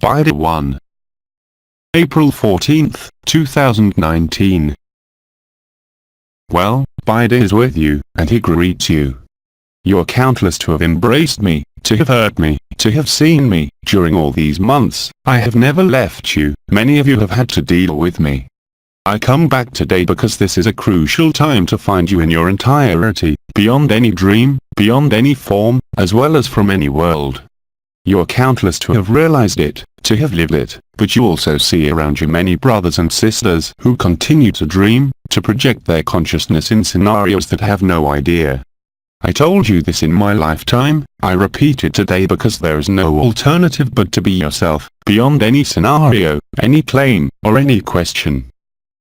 BIDI 1. April 14th, 2019. Well, BIDI is with you, and he greets you. You are countless to have embraced me, to have heard me, to have seen me. During all these months, I have never left you. Many of you have had to deal with me. I come back today because this is a crucial time to find you in your entirety, beyond any dream, beyond any form, as well as from any world. You are countless to have realized it, to have lived it, but you also see around you many brothers and sisters who continue to dream, to project their consciousness in scenarios that have no idea. I told you this in my lifetime, I repeat it today because there is no alternative but to be yourself, beyond any scenario, any claim, or any question.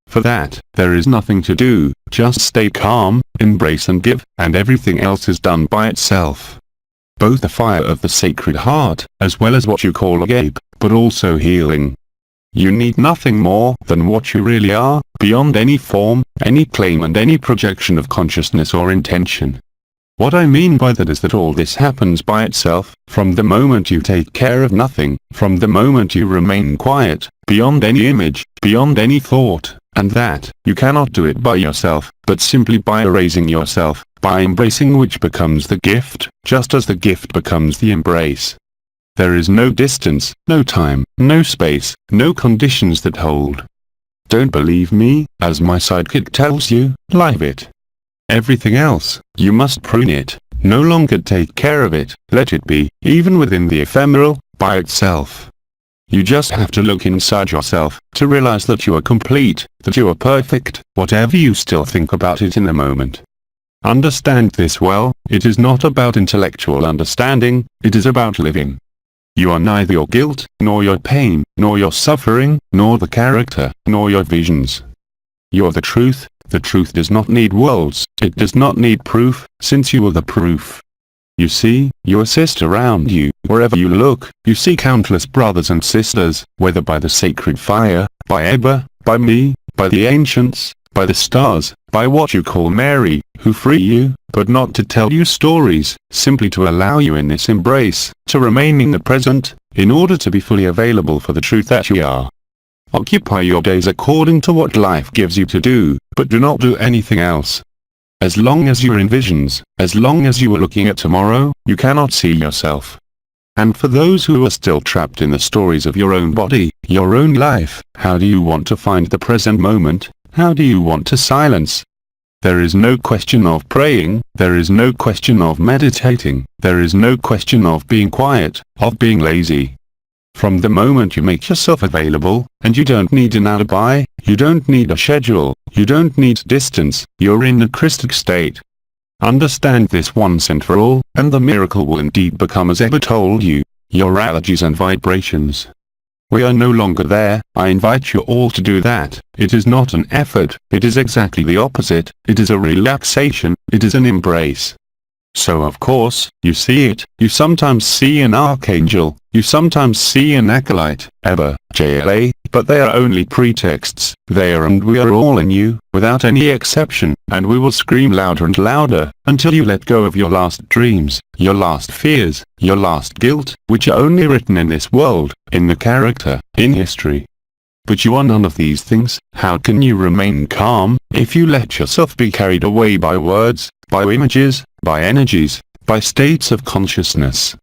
For that, there is nothing to do, just stay calm, embrace and give, and everything else is done by itself. Both the fire of the Sacred Heart, as well as what you call Agape, but also healing. You need nothing more than what you really are, beyond any form, any claim and any projection of consciousness or intention. What I mean by that is that all this happens by itself, from the moment you take care of nothing, from the moment you remain quiet, beyond any image, beyond any thought, and that, you cannot do it by yourself, but simply by erasing yourself, by embracing, which becomes the gift, just as the gift becomes the embrace. There is no distance, no time, no space, no conditions that hold. Don't believe me, as my sidekick tells you, live it. Everything else, you must prune it, no longer take care of it, let it be, even within the ephemeral, by itself. You just have to look inside yourself, to realize that you are complete, that you are perfect, whatever you still think about it in the moment. Understand this well, it is not about intellectual understanding, it is about living. You are neither your guilt, nor your pain, nor your suffering, nor the character, nor your visions. You are the truth. The truth does not need worlds, it does not need proof, since you are the proof. You see, you assist around you, wherever you look, you see countless brothers and sisters, whether by the sacred fire, by Abba, by me, by the ancients, by the stars, by what you call Mary, who free you, but not to tell you stories, simply to allow you in this embrace, to remain in the present, in order to be fully available for the truth that you are. Occupy your days according to what life gives you to do, but do not do anything else. As long as you are in visions, as long as you are looking at tomorrow, you cannot see yourself. And for those who are still trapped in the stories of your own body, your own life, how do you want to find the present moment? How do you want to silence? There is no question of praying, there is no question of meditating, there is no question of being quiet, of being lazy. From the moment you make yourself available, and you don't need an alibi, you don't need a schedule, you don't need distance, you're in the Christic state. Understand this once and for all, and the miracle will indeed become as Abba told you, your allergies and vibrations. We are no longer there, I invite you all to do that. It is not an effort, it is exactly the opposite, it is a relaxation, it is an embrace. So of course, you see it, you sometimes see an archangel, you sometimes see an acolyte, Abba, JLA, but they are only pretexts, they are and we are all in you, without any exception, and we will scream louder and louder, until you let go of your last dreams, your last fears, your last guilt, which are only written in this world, in the character, in history. But you are none of these things. How can you remain calm, if you let yourself be carried away by words, by images, by energies, by states of consciousness?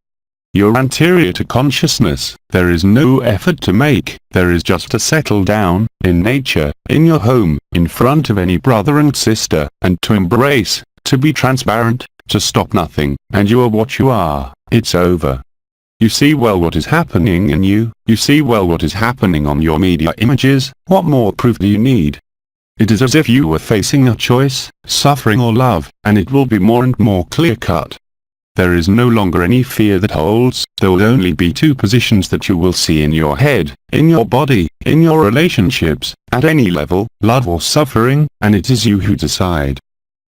You're anterior to consciousness, there is no effort to make, there is just to settle down, in nature, in your home, in front of any brother and sister, and to embrace, to be transparent, to stop nothing, and you are what you are, it's over. You see well what is happening in you, you see well what is happening on your media images, what more proof do you need? It is as if you were facing a choice, suffering or love, and it will be more and more clear-cut. There is no longer any fear that holds, there will only be two positions that you will see in your head, in your body, in your relationships, at any level, love or suffering, and it is you who decide.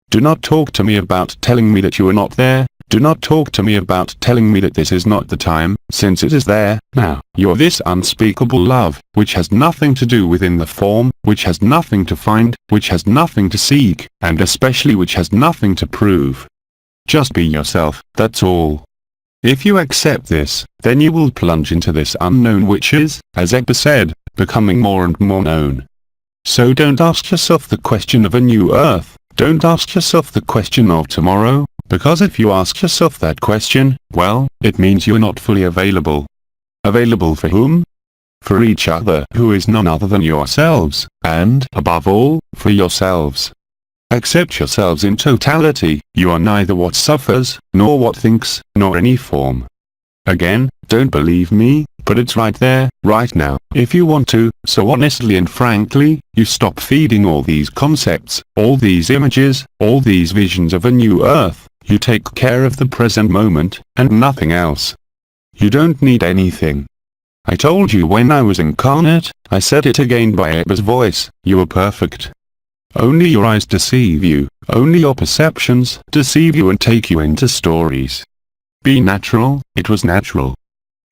Do not talk to me about telling me that you are not there. Do not talk to me about telling me that this is not the time, since it is there, now. You're this unspeakable love, which has nothing to do within the form, which has nothing to find, which has nothing to seek, and especially which has nothing to prove. Just be yourself, that's all. If you accept this, then you will plunge into this unknown which is, as Agape said, becoming more and more known. So don't ask yourself the question of a new earth, don't ask yourself the question of tomorrow, because if you ask yourself that question, well, it means you are not fully available. Available for whom? For each other who is none other than yourselves, and, above all, for yourselves. Accept yourselves in totality, you are neither what suffers, nor what thinks, nor any form. Again, don't believe me, but it's right there, right now, if you want to, so honestly and frankly, you stop feeding all these concepts, all these images, all these visions of a new earth, you take care of the present moment, and nothing else. You don't need anything. I told you when I was incarnate, I said it again by Agape's voice, you are perfect. Only your eyes deceive you, only your perceptions deceive you and take you into stories. Be natural, it was natural.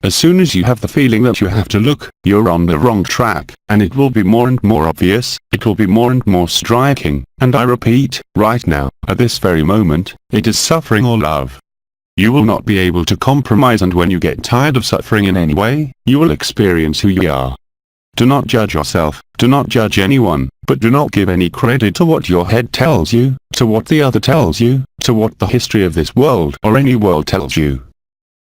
As soon as you have the feeling that you have to look, you're on the wrong track, and it will be more and more obvious, it will be more and more striking, and I repeat, right now, at this very moment, it is suffering or love. You will not be able to compromise, and when you get tired of suffering in any way, you will experience who you are. Do not judge yourself, do not judge anyone, but do not give any credit to what your head tells you, to what the other tells you, to what the history of this world or any world tells you.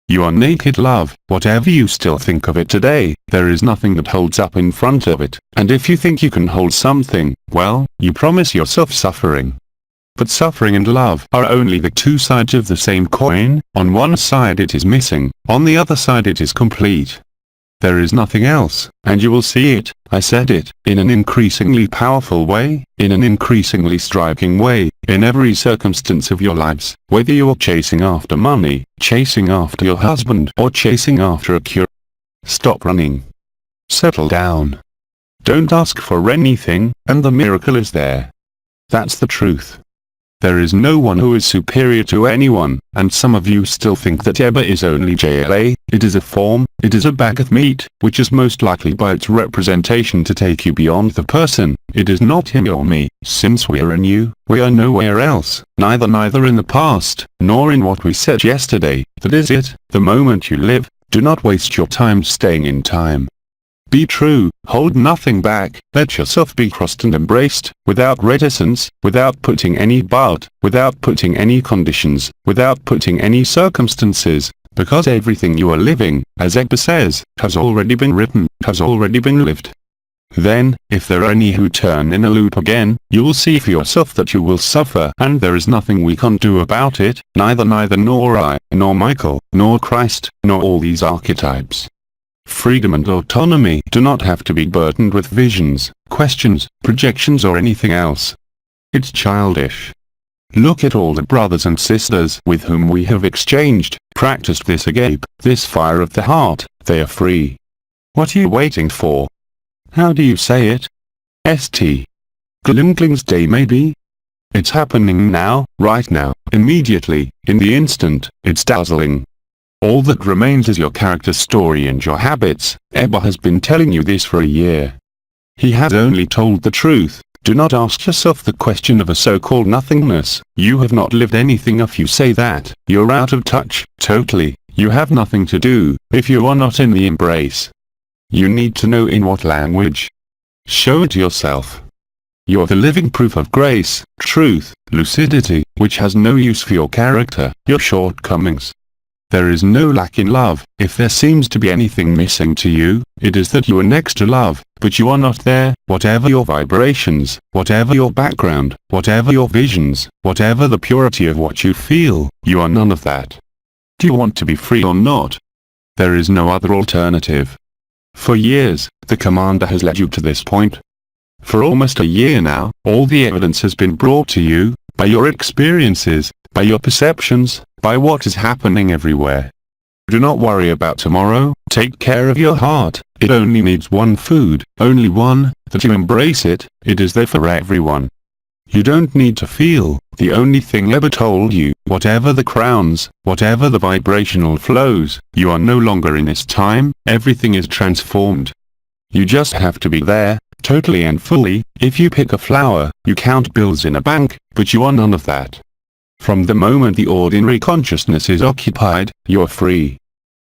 You are naked love, whatever you still think of it today, there is nothing that holds up in front of it, and if you think you can hold something, well, you promise yourself suffering. But suffering and love are only the two sides of the same coin, on one side it is missing, on the other side it is complete. There is nothing else, and you will see it, I said it, in an increasingly powerful way, in an increasingly striking way, in every circumstance of your lives, whether you are chasing after money, chasing after your husband, or chasing after a cure. Stop running. Settle down. Don't ask for anything, and the miracle is there. That's the truth. There is no one who is superior to anyone, and some of you still think that Eba is only JLA, it is a form, it is a bag of meat, which is most likely by its representation to take you beyond the person, it is not him or me, since we are in you, we are nowhere else, neither in the past, nor in what we said yesterday, that is it, the moment you live, do not waste your time staying in time. Be true, hold nothing back, let yourself be crossed and embraced, without reticence, without putting any but, without putting any conditions, without putting any circumstances, because everything you are living, as Agape says, has already been written, has already been lived. Then, if there are any who turn in a loop again, you will see for yourself that you will suffer, and there is nothing we can do about it, neither nor I, nor Michael, nor Christ, nor all these archetypes. Freedom and autonomy do not have to be burdened with visions, questions, projections or anything else. It's childish. Look at all the brothers and sisters with whom we have exchanged, practiced this agape, this fire of the heart, they are free. What are you waiting for? How do you say it? St. Glimgling's day maybe? It's happening now, right now, immediately, in the instant, it's dazzling. All that remains is your character story and your habits. Eba has been telling you this for a year. He has only told the truth. Do not ask yourself the question of a so-called nothingness. You have not lived anything if you say that. You're out of touch, totally. You have nothing to do, if you are not in the embrace. You need to know in what language. Show it yourself. You're the living proof of grace, truth, lucidity, which has no use for your character, your shortcomings. There is no lack in love. If there seems to be anything missing to you, it is that you are next to love, but you are not there, whatever your vibrations, whatever your background, whatever your visions, whatever the purity of what you feel, you are none of that. Do you want to be free or not? There is no other alternative. For years, the commander has led you to this point. For almost a year now, all the evidence has been brought to you, by your experiences, by your perceptions, by what is happening everywhere. Do not worry about tomorrow, take care of your heart, it only needs one food, only one, that you embrace it, it is there for everyone. You don't need to feel, the only thing Eba told you, whatever the crowns, whatever the vibrational flows, you are no longer in this time, everything is transformed. You just have to be there, totally and fully. If you pick a flower, you count bills in a bank, but you are none of that. From the moment the ordinary consciousness is occupied, you're free.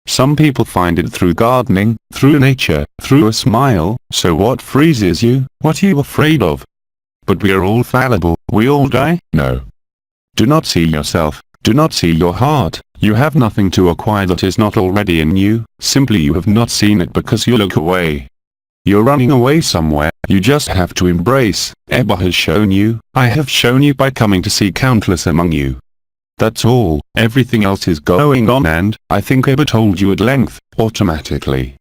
Some people find it through gardening, through nature, through a smile. So what freezes you? What are you afraid of? But we are all fallible, we all die? No. Do not see yourself, do not see your heart. You have nothing to acquire that is not already in you, simply you have not seen it because you look away. You're running away somewhere, you just have to embrace. Abba has shown you, I have shown you by coming to see countless among you. That's all, everything else is going on, and, I think Abba told you at length, automatically.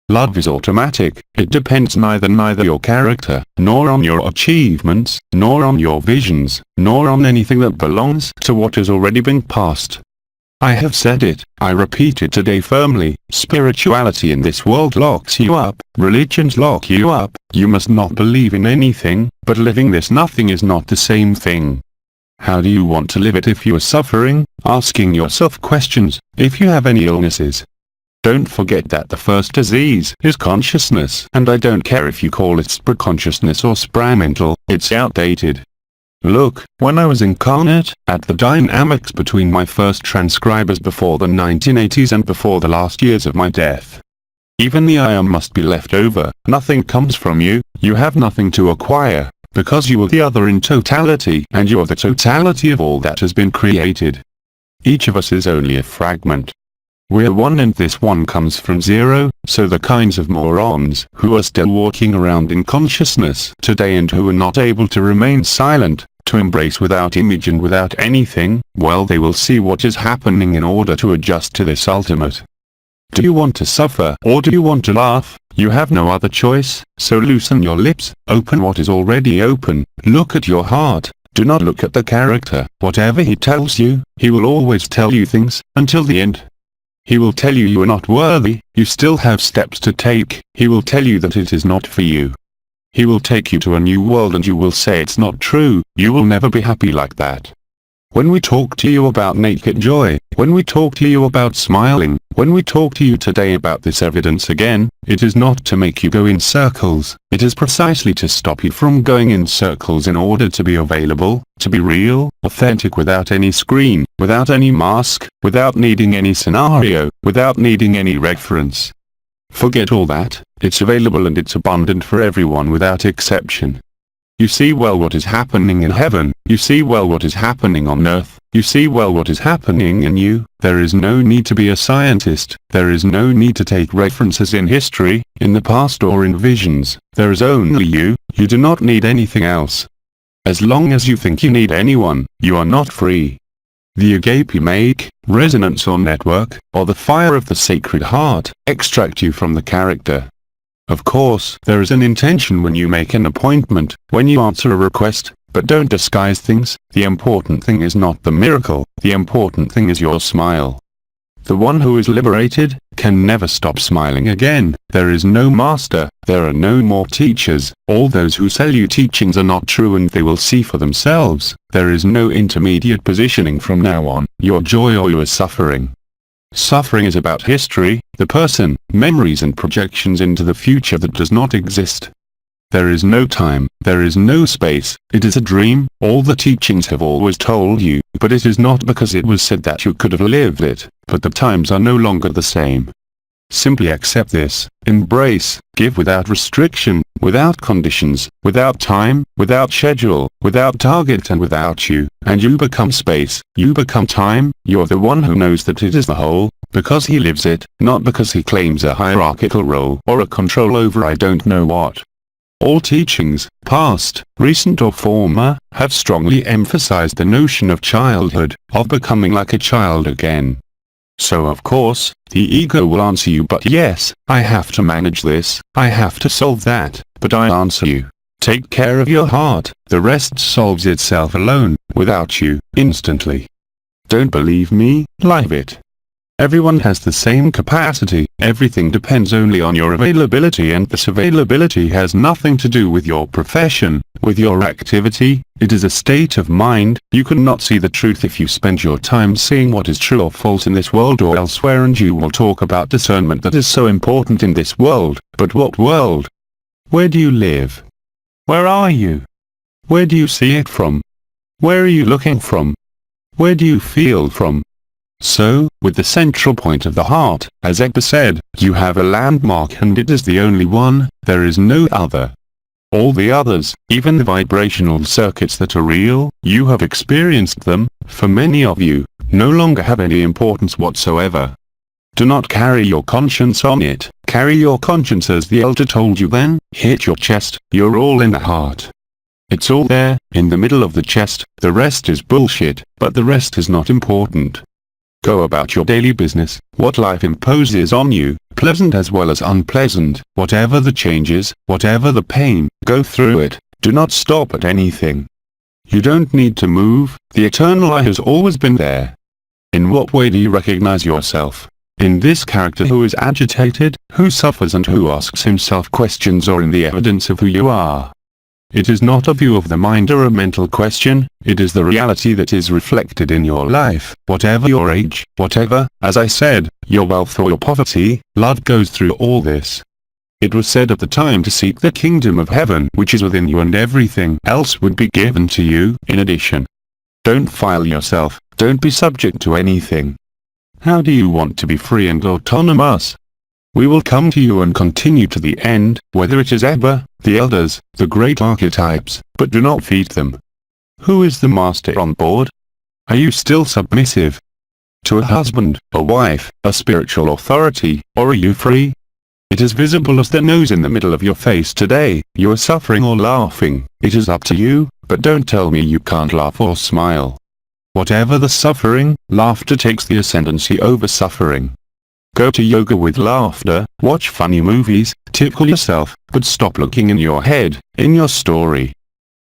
Love is automatic, it depends neither your character, nor on your achievements, nor on your visions, nor on anything that belongs to what has already been passed. I have said it, I repeat it today firmly, spirituality in this world locks you up, religions lock you up, you must not believe in anything, but living this nothing is not the same thing. How do you want to live it if you are suffering, asking yourself questions, if you have any illnesses? Don't forget that the first disease is consciousness, and I don't care if you call it spra-consciousness or spra-mental, it's outdated. Look, when I was incarnate, at the dynamics between my first transcribers before the 1980s and before the last years of my death. Even the I am must be left over, nothing comes from you, you have nothing to acquire, because you are the other in totality, and you are the totality of all that has been created. Each of us is only a fragment. We are one, and this one comes from zero, so the kinds of morons who are still walking around in consciousness today and who are not able to remain silent, to embrace without image and without anything, well, they will see what is happening in order to adjust to this ultimate. Do you want to suffer or do you want to laugh? You have no other choice, so loosen your lips, open what is already open, look at your heart, do not look at the character. Whatever he tells you, he will always tell you things, until the end. He will tell you you are not worthy, you still have steps to take, he will tell you that it is not for you. He will take you to a new world and you will say it's not true, you will never be happy like that. When we talk to you about naked joy, when we talk to you about smiling, when we talk to you today about this evidence again, it is not to make you go in circles, it is precisely to stop you from going in circles in order to be available, to be real, authentic without any screen, without any mask, without needing any scenario, without needing any reference. Forget all that, it's available and it's abundant for everyone without exception. You see well what is happening in heaven, you see well what is happening on earth, you see well what is happening in you. There is no need to be a scientist, there is no need to take references in history, in the past or in visions, there is only you do not need anything else. As long as you think you need anyone, you are not free. The Agape make, resonance or network, or the fire of the sacred heart, extract you from the character. Of course, there is an intention when you make an appointment, when you answer a request, but don't disguise things. The important thing is not the miracle, the important thing is your smile. The one who is liberated, can never stop smiling again. There is no master, there are no more teachers, all those who sell you teachings are not true and they will see for themselves. There is no intermediate positioning from now on, your joy or your suffering. Suffering is about history, the person, memories and projections into the future that does not exist. There is no time, there is no space, it is a dream, all the teachings have always told you, but it is not because it was said that you could have lived it, but the times are no longer the same. Simply accept this, embrace, give without restriction, without conditions, without time, without schedule, without target and without you, and you become space, you become time, you're the one who knows that it is the whole, because he lives it, not because he claims a hierarchical role or a control over I don't know what. All teachings, past, recent or former, have strongly emphasized the notion of childhood, of becoming like a child again. So of course, the ego will answer you, but yes, I have to manage this, I have to solve that, but I answer you, take care of your heart, the rest solves itself alone, without you, instantly. Don't believe me? Live it. Everyone has the same capacity, everything depends only on your availability, and this availability has nothing to do with your profession, with your activity, it is a state of mind. You cannot see the truth if you spend your time seeing what is true or false in this world or elsewhere, and you will talk about discernment that is so important in this world, but what world? Where do you live? Where are you? Where do you see it from? Where are you looking from? Where do you feel from? So, with the central point of the heart, as Agape said, you have a landmark and it is the only one, there is no other. All the others, even the vibrational circuits that are real, you have experienced them, for many of you, no longer have any importance whatsoever. Do not carry your conscience on it, carry your conscience as the elder told you then, hit your chest, you're all in the heart. It's all there, in the middle of the chest, the rest is bullshit, but the rest is not important. Go about your daily business, what life imposes on you, pleasant as well as unpleasant, whatever the changes, whatever the pain, go through it, do not stop at anything. You don't need to move, the eternal I has always been there. In what way do you recognize yourself? In this character who is agitated, who suffers and who asks himself questions, or in the evidence of who you are? It is not a view of the mind or a mental question, it is the reality that is reflected in your life, whatever your age, whatever, as I said, your wealth or your poverty, love goes through all this. It was said at the time to seek the kingdom of heaven which is within you and everything else would be given to you in addition. Don't file yourself, don't be subject to anything. How do you want to be free and autonomous? We will come to you and continue to the end, whether it is Abba, the elders, the great archetypes, but do not feed them. Who is the master on board? Are you still submissive to a husband, a wife, a spiritual authority, or are you free? It is visible as the nose in the middle of your face today, you are suffering or laughing, it is up to you, but don't tell me you can't laugh or smile. Whatever the suffering, laughter takes the ascendancy over suffering. Go to yoga with laughter, watch funny movies, tickle yourself, but stop looking in your head, in your story.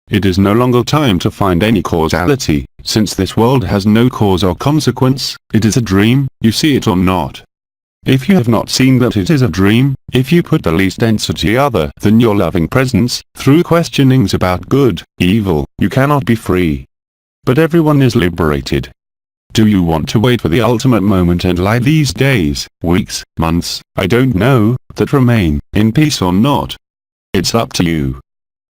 It is no longer time to find any causality, since this world has no cause or consequence, it is a dream, you see it or not. If you have not seen that it is a dream, if you put the least density other than your loving presence, through questionings about good, evil, you cannot be free. But everyone is liberated. Do you want to wait for the ultimate moment and lie these days, weeks, months, I don't know, that remain, in peace or not? It's up to you.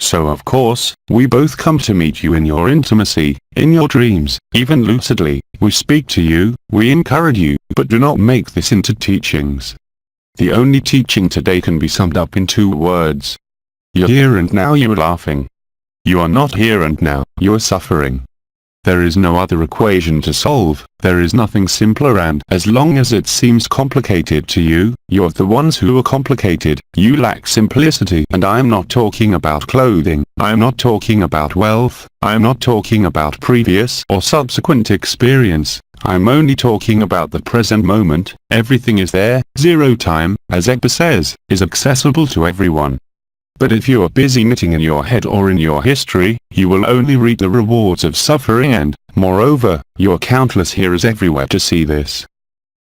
So of course, we both come to meet you in your intimacy, in your dreams, even lucidly, we speak to you, we encourage you, but do not make this into teachings. The only teaching today can be summed up in 2 words. You're here and now, you're laughing. You are not here and now, you're suffering. There is no other equation to solve, there is nothing simpler, and as long as it seems complicated to you, you're the ones who are complicated, you lack simplicity. And I am not talking about clothing, I am not talking about wealth, I am not talking about previous or subsequent experience, I am only talking about the present moment. Everything is there, zero time, as Agape says, is accessible to everyone. But if you are busy knitting in your head or in your history, you will only reap the rewards of suffering, and, moreover, your countless hearers everywhere to see this.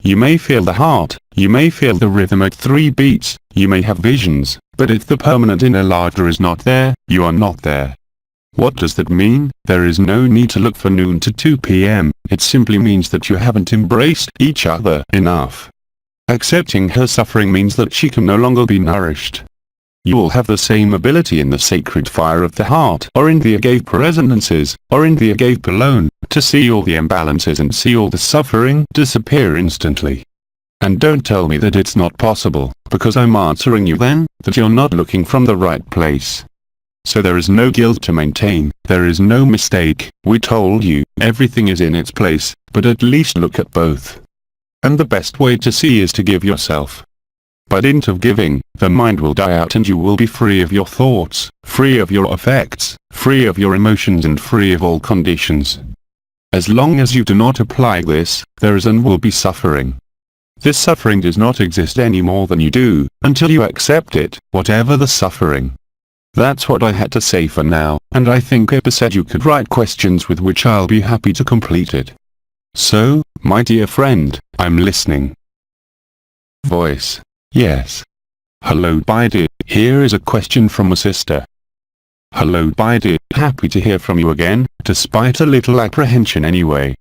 You may feel the heart, you may feel the rhythmic 3 beats, you may have visions, but if the permanent inner laughter is not there, you are not there. What does that mean? There is no need to look for noon to 2 p.m., it simply means that you haven't embraced each other enough. Accepting her suffering means that she can no longer be nourished. You will have the same ability in the sacred fire of the heart, or in the Agape resonances, or in the Agape alone, to see all the imbalances and see all the suffering disappear instantly. And don't tell me that it's not possible, because I'm answering you then, that you're not looking from the right place. So there is no guilt to maintain, there is no mistake, we told you, everything is in its place, but at least look at both. And the best way to see is to give yourself. By dint of giving, the mind will die out and you will be free of your thoughts, free of your affects, free of your emotions, and free of all conditions. As long as you do not apply this, there is and will be suffering. This suffering does not exist any more than you do, until you accept it, whatever the suffering. That's what I had to say for now, and I think Agape said you could write questions with which I'll be happy to complete it. So, my dear friend, I'm listening. Voice. Yes. Hello BIDI, here is a question from a sister. Hello BIDI, happy to hear from you again, despite a little apprehension anyway.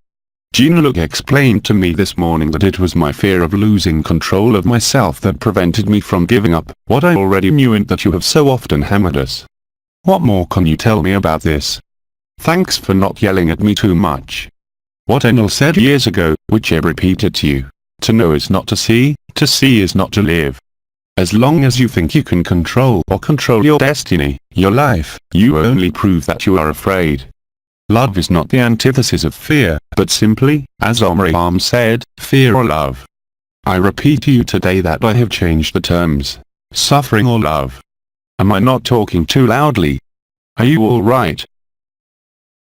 Gina Look explained to me this morning that it was my fear of losing control of myself that prevented me from giving up what I already knew and that you have so often hammered us. What more can you tell me about this? Thanks for not yelling at me too much. What Enel said years ago, which I repeated to you. To know is not to see is not to live. As long as you think you can control your destiny, your life, you only prove that you are afraid. Love is not the antithesis of fear, but simply, as AYOUN said, fear or love. I repeat to you today that I have changed the terms. Suffering or love. Am I not talking too loudly? Are you all right?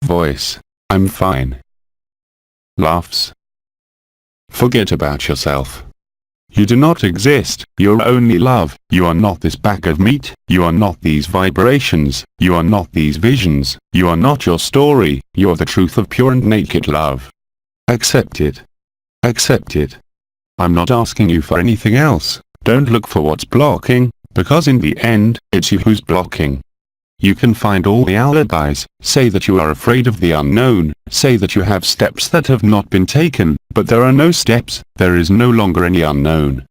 Voice. I'm fine. Laughs. Forget about yourself. You do not exist, you're only love. You are not this bag of meat, you are not these vibrations, you are not these visions, you are not your story, you are the truth of pure and naked love. Accept it. Accept it. I'm not asking you for anything else. Don't look for what's blocking, because in the end, it's you who's blocking. You can find all the alibis, say that you are afraid of the unknown, say that you have steps that have not been taken, but there are no steps, there is no longer any unknown.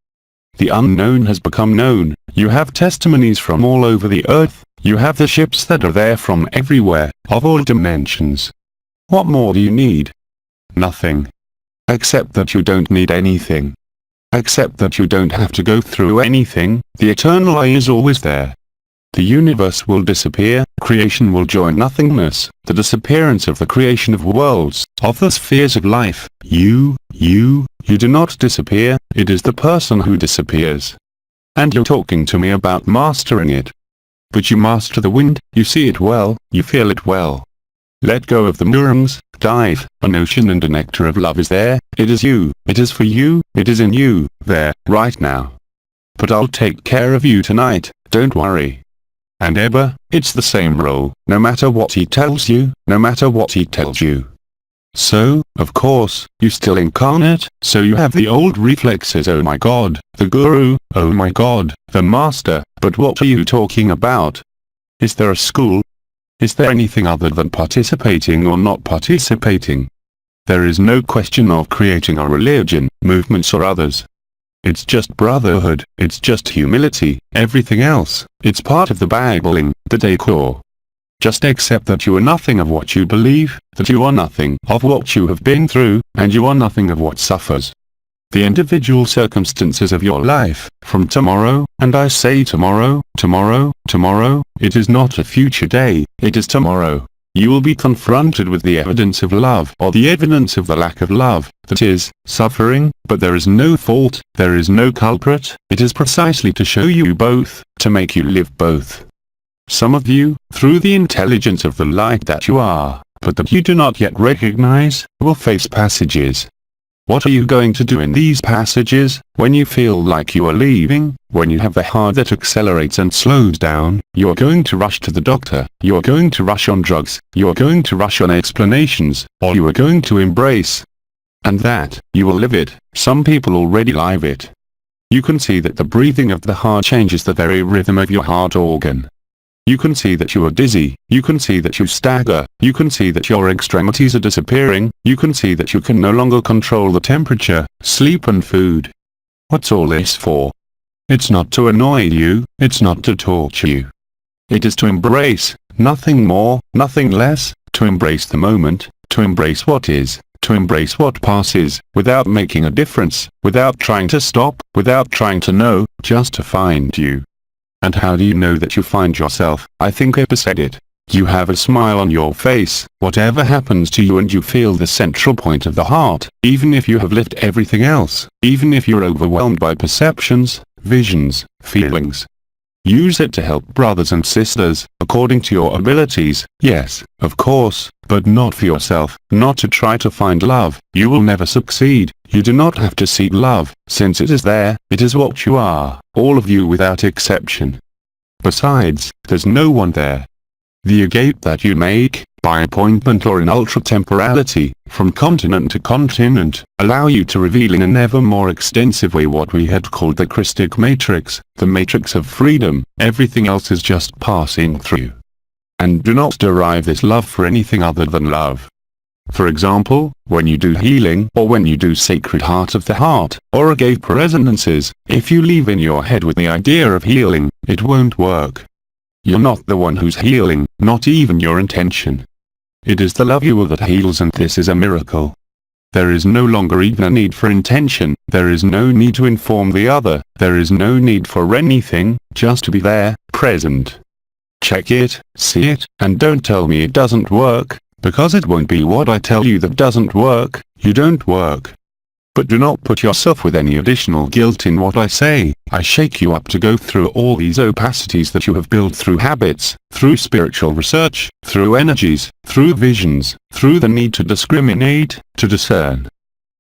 The unknown has become known, you have testimonies from all over the earth, you have the ships that are there from everywhere, of all dimensions. What more do you need? Nothing. Accept that you don't need anything. Accept that you don't have to go through anything, the eternal I is always there. The universe will disappear, creation will join nothingness, the disappearance of the creation of worlds, of the spheres of life. You do not disappear, it is the person who disappears. And you're talking to me about mastering it. But you master the wind, you see it well, you feel it well. Let go of the murungs, dive, an ocean and a nectar of love is there, it is you, it is for you, it is in you, there, right now. But I'll take care of you tonight, don't worry. And ever, it's the same role, no matter what he tells you, no matter what he tells you. So, of course, you still incarnate, so you have the old reflexes. Oh my God, the guru, oh my God, the master, but what are you talking about? Is there a school? Is there anything other than participating or not participating? There is no question of creating a religion, movements or others. It's just brotherhood, it's just humility, everything else, it's part of the babbling, the decor. Just accept that you are nothing of what you believe, that you are nothing of what you have been through, and you are nothing of what suffers. The individual circumstances of your life, from tomorrow, and I say tomorrow, tomorrow, it is not a future day, it is tomorrow. You will be confronted with the evidence of love or the evidence of the lack of love, that is, suffering, but there is no fault, there is no culprit, it is precisely to show you both, to make you live both. Some of you, through the intelligence of the light that you are, but that you do not yet recognize, will face passages. What are you going to do in these passages, when you feel like you are leaving, when you have the heart that accelerates and slows down, you are going to rush to the doctor, you are going to rush on drugs, you are going to rush on explanations, or you are going to embrace. And that, you will live it, some people already live it. You can see that the breathing of the heart changes the very rhythm of your heart organ. You can see that you are dizzy, you can see that you stagger, you can see that your extremities are disappearing, you can see that you can no longer control the temperature, sleep and food. What's all this for? It's not to annoy you, it's not to torture you. It is to embrace, nothing more, nothing less, to embrace the moment, to embrace what is, to embrace what passes, without making a difference, without trying to stop, without trying to know, just to find you. And how do you know that you find yourself? I think Agape said it. You have a smile on your face, whatever happens to you, and you feel the central point of the heart, even if you have lived everything else, even if you're overwhelmed by perceptions, visions, feelings. Use it to help brothers and sisters, according to your abilities, yes, of course, but not for yourself, not to try to find love. You will never succeed. You do not have to seek love, since it is there, it is what you are, all of you without exception. Besides, there's no one there. The Agape that you make, by appointment or in ultra-temporality, from continent to continent, allow you to reveal in an ever more extensive way what we had called the Christic matrix, the matrix of freedom. Everything else is just passing through. And do not derive this love for anything other than love. For example, when you do healing, or when you do sacred heart of the heart, or Agape resonances, if you leave in your head with the idea of healing, it won't work. You're not the one who's healing, not even your intention. It is the love you are that heals, and this is a miracle. There is no longer even a need for intention, there is no need to inform the other, there is no need for anything, just to be there, present. Check it, see it, and don't tell me it doesn't work, because it won't be what I tell you that doesn't work, you don't work. But do not put yourself with any additional guilt in what I say. I shake you up to go through all these opacities that you have built through habits, through spiritual research, through energies, through visions, through the need to discriminate, to discern.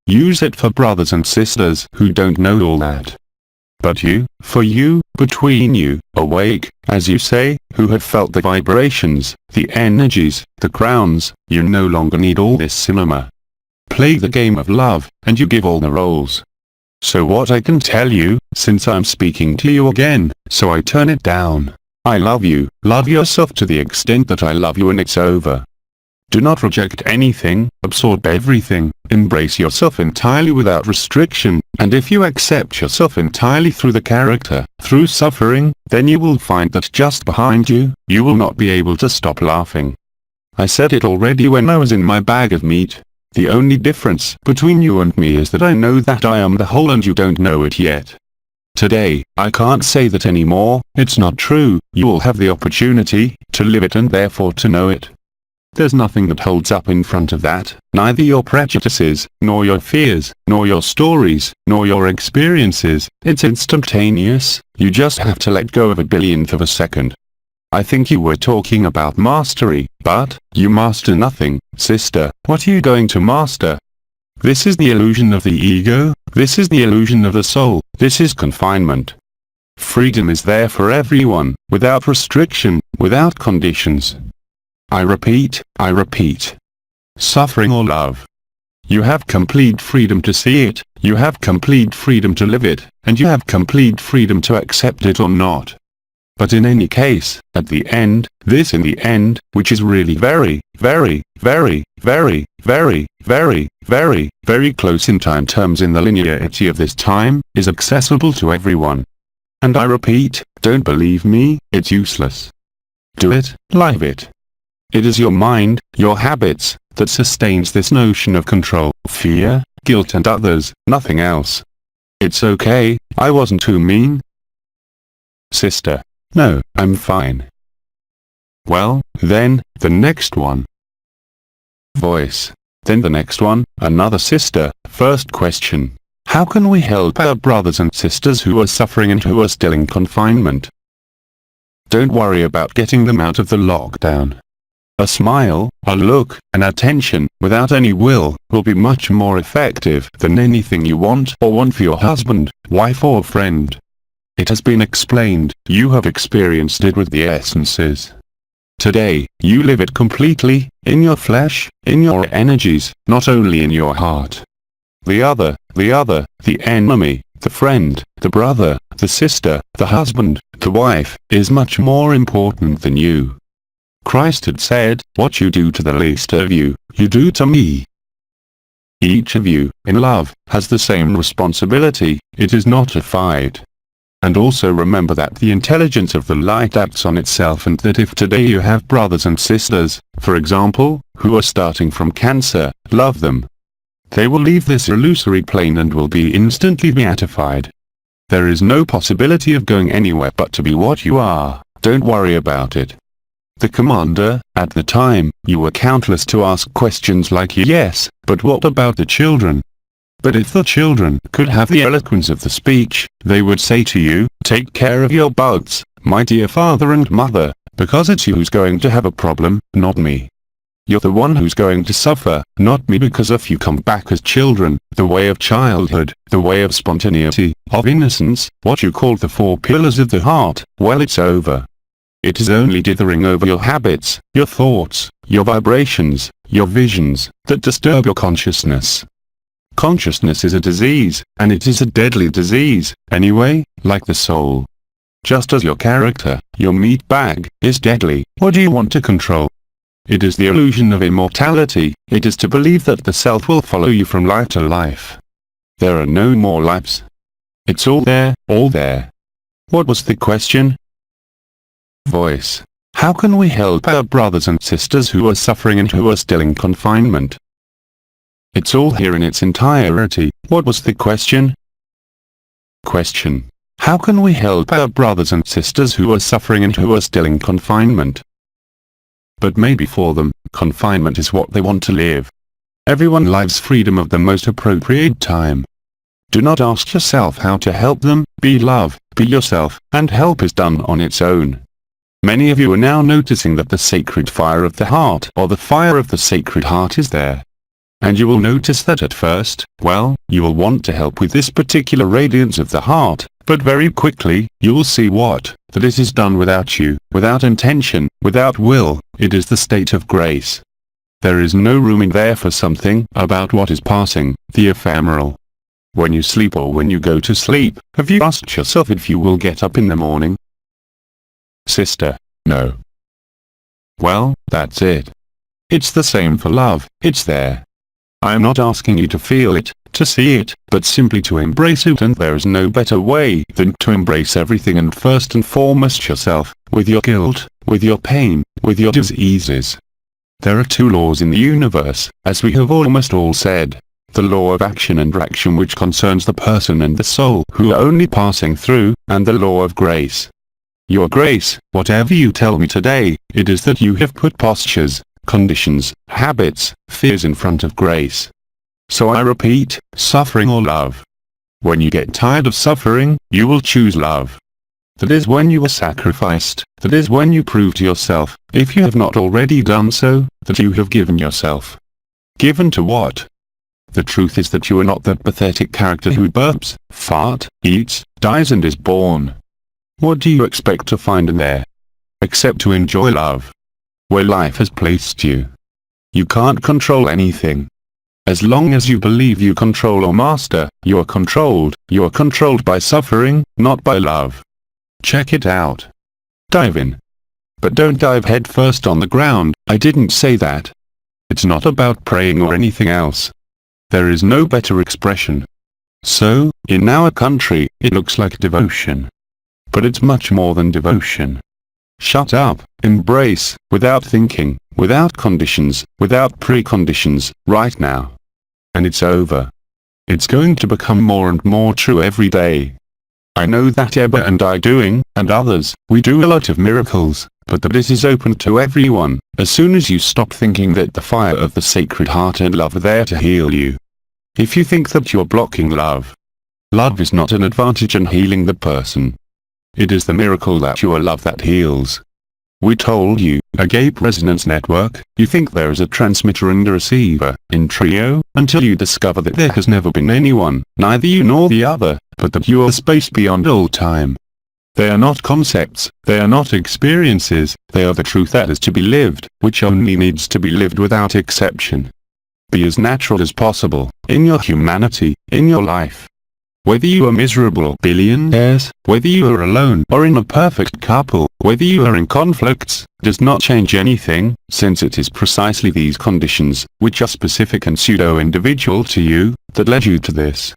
Use it for brothers and sisters who don't know all that. But you, for you, between you, awake, as you say, who have felt the vibrations, the energies, the crowns, you no longer need all this cinema. Play the game of love, and you give all the roles. So what I can tell you, since I'm speaking to you again, so I turn it down. I love you, love yourself to the extent that I love you and it's over. Do not reject anything, absorb everything, embrace yourself entirely without restriction, and if you accept yourself entirely through the character, through suffering, then you will find that just behind you, you will not be able to stop laughing. I said it already when I was in my bag of meat. The only difference between you and me is that I know that I am the whole and you don't know it yet. Today, I can't say that anymore, it's not true, you will have the opportunity to live it and therefore to know it. There's nothing that holds up in front of that, neither your prejudices, nor your fears, nor your stories, nor your experiences, it's instantaneous, you just have to let go of a billionth of a second. I think you were talking about mastery, but, you master nothing, sister, what are you going to master? This is the illusion of the ego, this is the illusion of the soul, this is confinement. Freedom is there for everyone, without restriction, without conditions. I repeat, suffering or love. You have complete freedom to see it, you have complete freedom to live it, and you have complete freedom to accept it or not. But in any case, at the end, this in the end, which is really very, very, very, very, very, very, very, very close in time terms in the linearity of this time, is accessible to everyone. And I repeat, don't believe me, it's useless. Do it, live it. It is your mind, your habits, that sustains this notion of control, fear, guilt and others, nothing else. It's okay, I wasn't too mean. Sister. No, I'm fine. Well, then, the next one. Voice. Then the next one, another sister. First question. How can we help our brothers and sisters who are suffering and who are still in confinement? Don't worry about getting them out of the lockdown. A smile, a look, an attention, without any will be much more effective than anything you want for your husband, wife or friend. It has been explained, you have experienced it with the essences. Today, you live it completely, in your flesh, in your energies, not only in your heart. The other, the enemy, the friend, the brother, the sister, the husband, the wife, is much more important than you. Christ had said, what you do to the least of you, you do to me. Each of you, in love, has the same responsibility, it is not a fight. And also remember that the intelligence of the light acts on itself and that if today you have brothers and sisters, for example, who are starting from cancer, love them. They will leave this illusory plane and will be instantly beatified. There is no possibility of going anywhere but to be what you are, don't worry about it. The commander, at the time, you were countless to ask questions like yes, but what about the children? But if the children could have the eloquence of the speech, they would say to you, take care of your bugs, my dear father and mother, because it's you who's going to have a problem, not me. You're the one who's going to suffer, not me, because if you come back as children, the way of childhood, the way of spontaneity, of innocence, what you call the 4 pillars of the heart, well, it's over. It is only dithering over your habits, your thoughts, your vibrations, your visions, that disturb your consciousness. Consciousness is a disease, and it is a deadly disease, anyway, like the soul. Just as your character, your meat bag, is deadly, what do you want to control? It is the illusion of immortality, it is to believe that the self will follow you from life to life. There are no more lives. It's all there, all there. What was the question? Voice. How can we help our brothers and sisters who are suffering and who are still in confinement? It's all here in its entirety. What was the question? Question. How can we help our brothers and sisters who are suffering and who are still in confinement? But maybe for them, confinement is what they want to live. Everyone lives freedom of the most appropriate time. Do not ask yourself how to help them. Be love, be yourself, and help is done on its own. Many of you are now noticing that the sacred fire of the heart, or the fire of the sacred heart, is there. And you will notice that at first, well, you will want to help with this particular radiance of the heart, but very quickly, you will see that it is done without you, without intention, without will. It is the state of grace. There is no room in there for something about what is passing, the ephemeral. When you sleep or when you go to sleep, have you asked yourself if you will get up in the morning? Sister, no. Well, that's it. It's the same for love, it's there. I am not asking you to feel it, to see it, but simply to embrace it, and there is no better way than to embrace everything, and first and foremost yourself, with your guilt, with your pain, with your diseases. There are two laws in the universe, as we have almost all said. The law of action and reaction, which concerns the person and the soul who are only passing through, and the law of grace. Your grace, whatever you tell me today, it is that you have put postures, conditions, habits, fears in front of grace. So I repeat, suffering or love. When you get tired of suffering, you will choose love. That is when you are sacrificed, that is when you prove to yourself, if you have not already done so, that you have given yourself. Given to what? The truth is that you are not that pathetic character who burps, farts, eats, dies and is born. What do you expect to find in there? Except to enjoy love. Where life has placed you. You can't control anything. As long as you believe you control or master, you are controlled. You are controlled by suffering, not by love. Check it out. Dive in. But don't dive head first on the ground. I didn't say that. It's not about praying or anything else. There is no better expression. So, in our country, it looks like devotion. But it's much more than devotion. Shut up, embrace, without thinking, without conditions, without preconditions, right now. And it's over. It's going to become more and more true every day. I know that Ebba and I doing, and others, we do a lot of miracles, but that it is open to everyone, as soon as you stop thinking that the fire of the sacred heart and love are there to heal you. If you think that you're blocking love, love is not an advantage in healing the person. It is the miracle that you are love that heals. We told you, Agape Resonance Network, you think there is a transmitter and a receiver, in trio, until you discover that there has never been anyone, neither you nor the other, but that you are space beyond all time. They are not concepts, they are not experiences, they are the truth that is to be lived, which only needs to be lived without exception. Be as natural as possible, in your humanity, in your life. Whether you are miserable or billionaires, whether you are alone or in a perfect couple, whether you are in conflicts, does not change anything, since it is precisely these conditions, which are specific and pseudo-individual to you, that led you to this.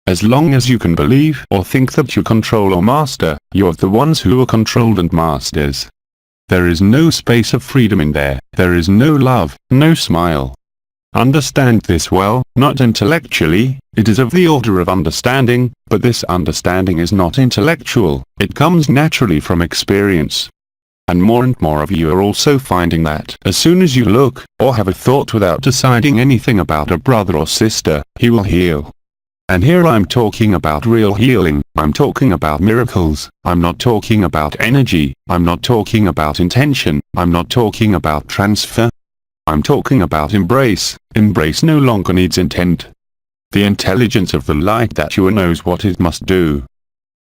As long as you can believe or think that you control or master, you are the ones who are controlled and masters. There is no space of freedom in there, there is no love, no smile. Understand this well, not intellectually, it is of the order of understanding, but this understanding is not intellectual, it comes naturally from experience. And more of you are also finding that as soon as you look, or have a thought without deciding anything about a brother or sister, he will heal. And here I'm talking about real healing, I'm talking about miracles, I'm not talking about energy, I'm not talking about intention, I'm not talking about transfer. I'm talking about embrace. Embrace no longer needs intent. The intelligence of the light that you are knows what it must do.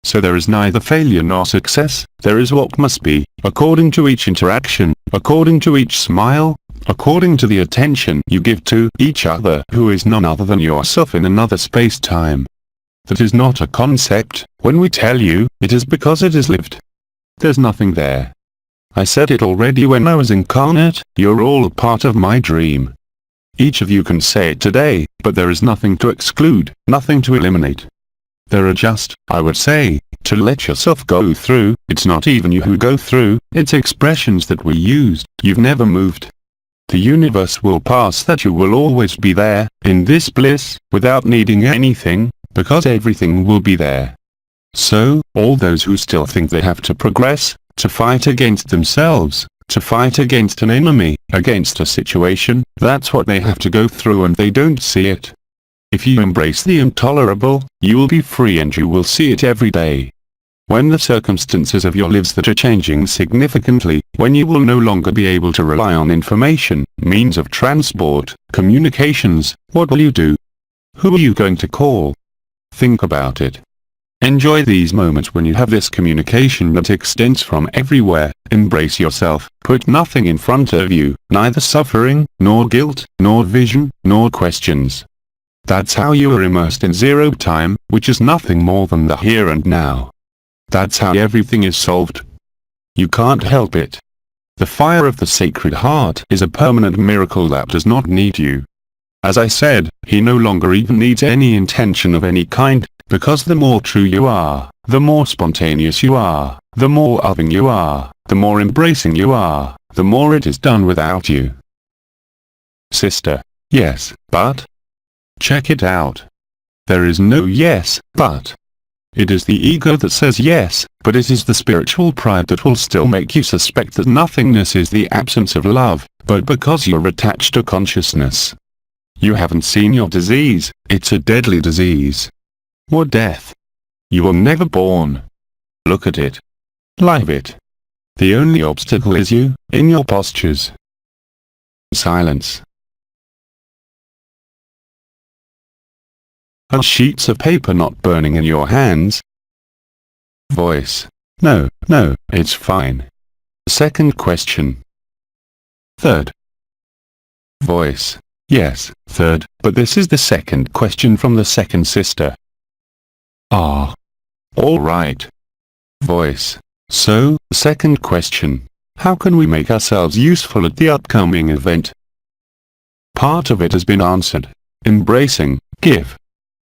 So there is neither failure nor success, there is what must be, according to each interaction, according to each smile, according to the attention you give to each other who is none other than yourself in another space-time. That is not a concept. When we tell you, it is because it is lived. There's nothing there. I said it already when I was incarnate, you're all a part of my dream. Each of you can say it today, but there is nothing to exclude, nothing to eliminate. There are just, I would say, to let yourself go through, it's not even you who go through, it's expressions that we used, you've never moved. The universe will pass that you will always be there, in this bliss, without needing anything, because everything will be there. So, all those who still think they have to progress, to fight against themselves, to fight against an enemy, against a situation, that's what they have to go through and they don't see it. If you embrace the intolerable, you will be free and you will see it every day. When the circumstances of your lives that are changing significantly, when you will no longer be able to rely on information, means of transport, communications, what will you do? Who are you going to call? Think about it. Enjoy these moments when you have this communication that extends from everywhere. Embrace yourself. Put nothing in front of you, neither suffering, nor guilt, nor vision, nor questions. That's how you are immersed in zero time, which is nothing more than the here and now. That's how everything is solved. You can't help it. The fire of the Sacred Heart is a permanent miracle that does not need you. As I said, he no longer even needs any intention of any kind, because the more true you are, the more spontaneous you are, the more loving you are, the more embracing you are, the more it is done without you. Sister, yes, but? Check it out. There is no yes, but. It is the ego that says yes, but it is the spiritual pride that will still make you suspect that nothingness is the absence of love, but because you're attached to consciousness. You haven't seen your disease, it's a deadly disease. What death? You were never born. Look at it. Live it. The only obstacle is you, in your postures. Silence. Are sheets of paper not burning in your hands? Voice. No, it's fine. Second question. Third. Voice. Yes, third, but this is the second question from the second sister. Ah. All right. Voice. So, second question. How can we make ourselves useful at the upcoming event? Part of it has been answered. Embracing, give.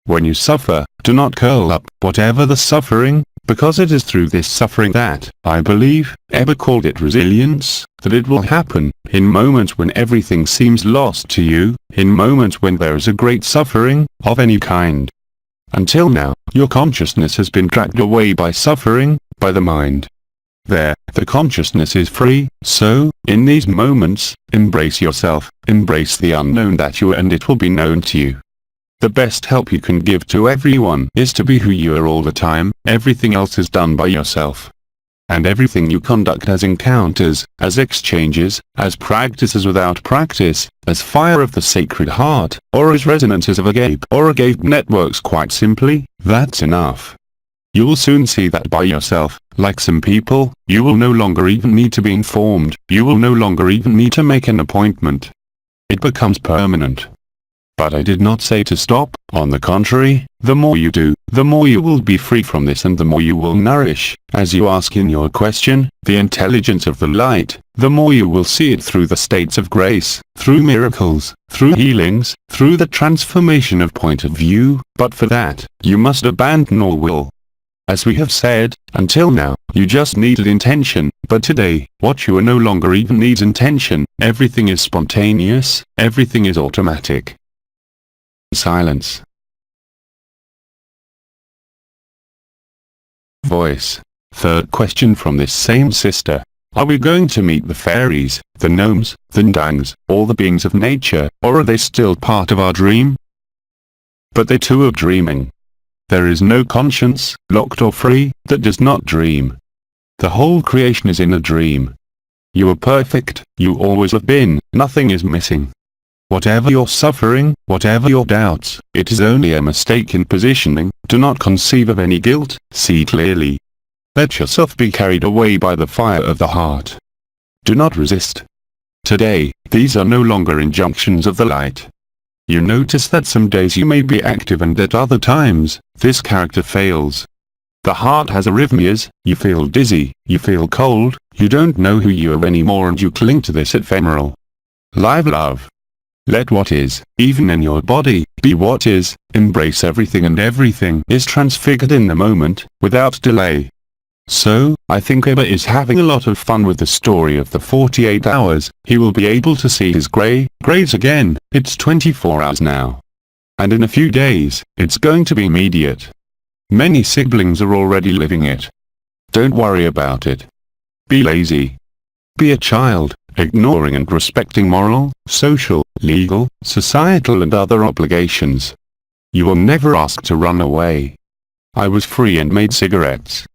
When you suffer, do not curl up, whatever the suffering, because it is through this suffering that, I believe, Ebba called it resilience, that it will happen, in moments when everything seems lost to you, in moments when there is a great suffering, of any kind. Until now, your consciousness has been dragged away by suffering, by the mind. There, the consciousness is free, so, in these moments, embrace yourself, embrace the unknown that you are and it will be known to you. The best help you can give to everyone is to be who you are all the time, everything else is done by yourself. And everything you conduct as encounters, as exchanges, as practices without practice, as fire of the Sacred Heart, or as resonances of Agape or Agape networks, quite simply, that's enough. You will soon see that by yourself, like some people, you will no longer even need to be informed, you will no longer even need to make an appointment. It becomes permanent. But I did not say to stop, on the contrary, the more you do, the more you will be free from this and the more you will nourish, as you ask in your question, the intelligence of the light, the more you will see it through the states of grace, through miracles, through healings, through the transformation of point of view, but for that, you must abandon all will. As we have said, until now, you just needed intention, but today, what you are no longer even needs intention, everything is spontaneous, everything is automatic. Silence. Voice. Third question from this same sister. Are we going to meet the fairies, the gnomes, the ndangs, all the beings of nature, or are they still part of our dream? But they too are dreaming. There is no conscience, locked or free, that does not dream. The whole creation is in a dream. You are perfect, you always have been, nothing is missing. Whatever your suffering, whatever your doubts, it is only a mistake in positioning. Do not conceive of any guilt, see clearly. Let yourself be carried away by the fire of the heart. Do not resist. Today, these are no longer injunctions of the light. You notice that some days you may be active and at other times, this character fails. The heart has arrhythmias, you feel dizzy, you feel cold, you don't know who you are anymore and you cling to this ephemeral. Live love. Let what is, even in your body, be what is, embrace everything and everything is transfigured in the moment, without delay. So, I think Abba is having a lot of fun with the story of the 48 hours. He will be able to see his grays again. It's 24 hours now. And in a few days, it's going to be immediate. Many siblings are already living it. Don't worry about it. Be lazy. Be a child, ignoring and respecting moral, social, legal, societal and other obligations. You will never ask to run away. I was free and made cigarettes.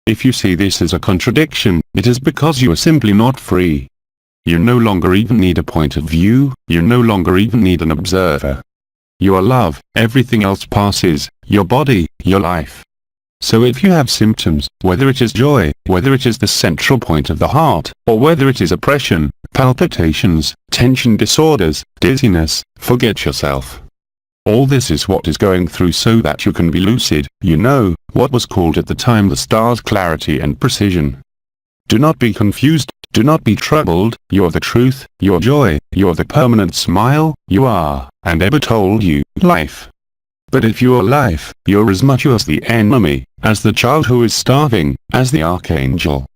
If you see this as a contradiction, it is because you are simply not free. You no longer even need a point of view, you no longer even need an observer. You are love, everything else passes, your body, your life. So if you have symptoms, whether it is joy, whether it is the central point of the heart, or whether it is oppression, palpitations, tension disorders, dizziness, forget yourself. All this is what is going through so that you can be lucid, you know, what was called at the time the star's clarity and precision. Do not be confused, do not be troubled, you are the truth, your joy, you are the permanent smile, you are, and ever told you, life. But if you are life, you are as much as the enemy, as the child who is starving, as the archangel.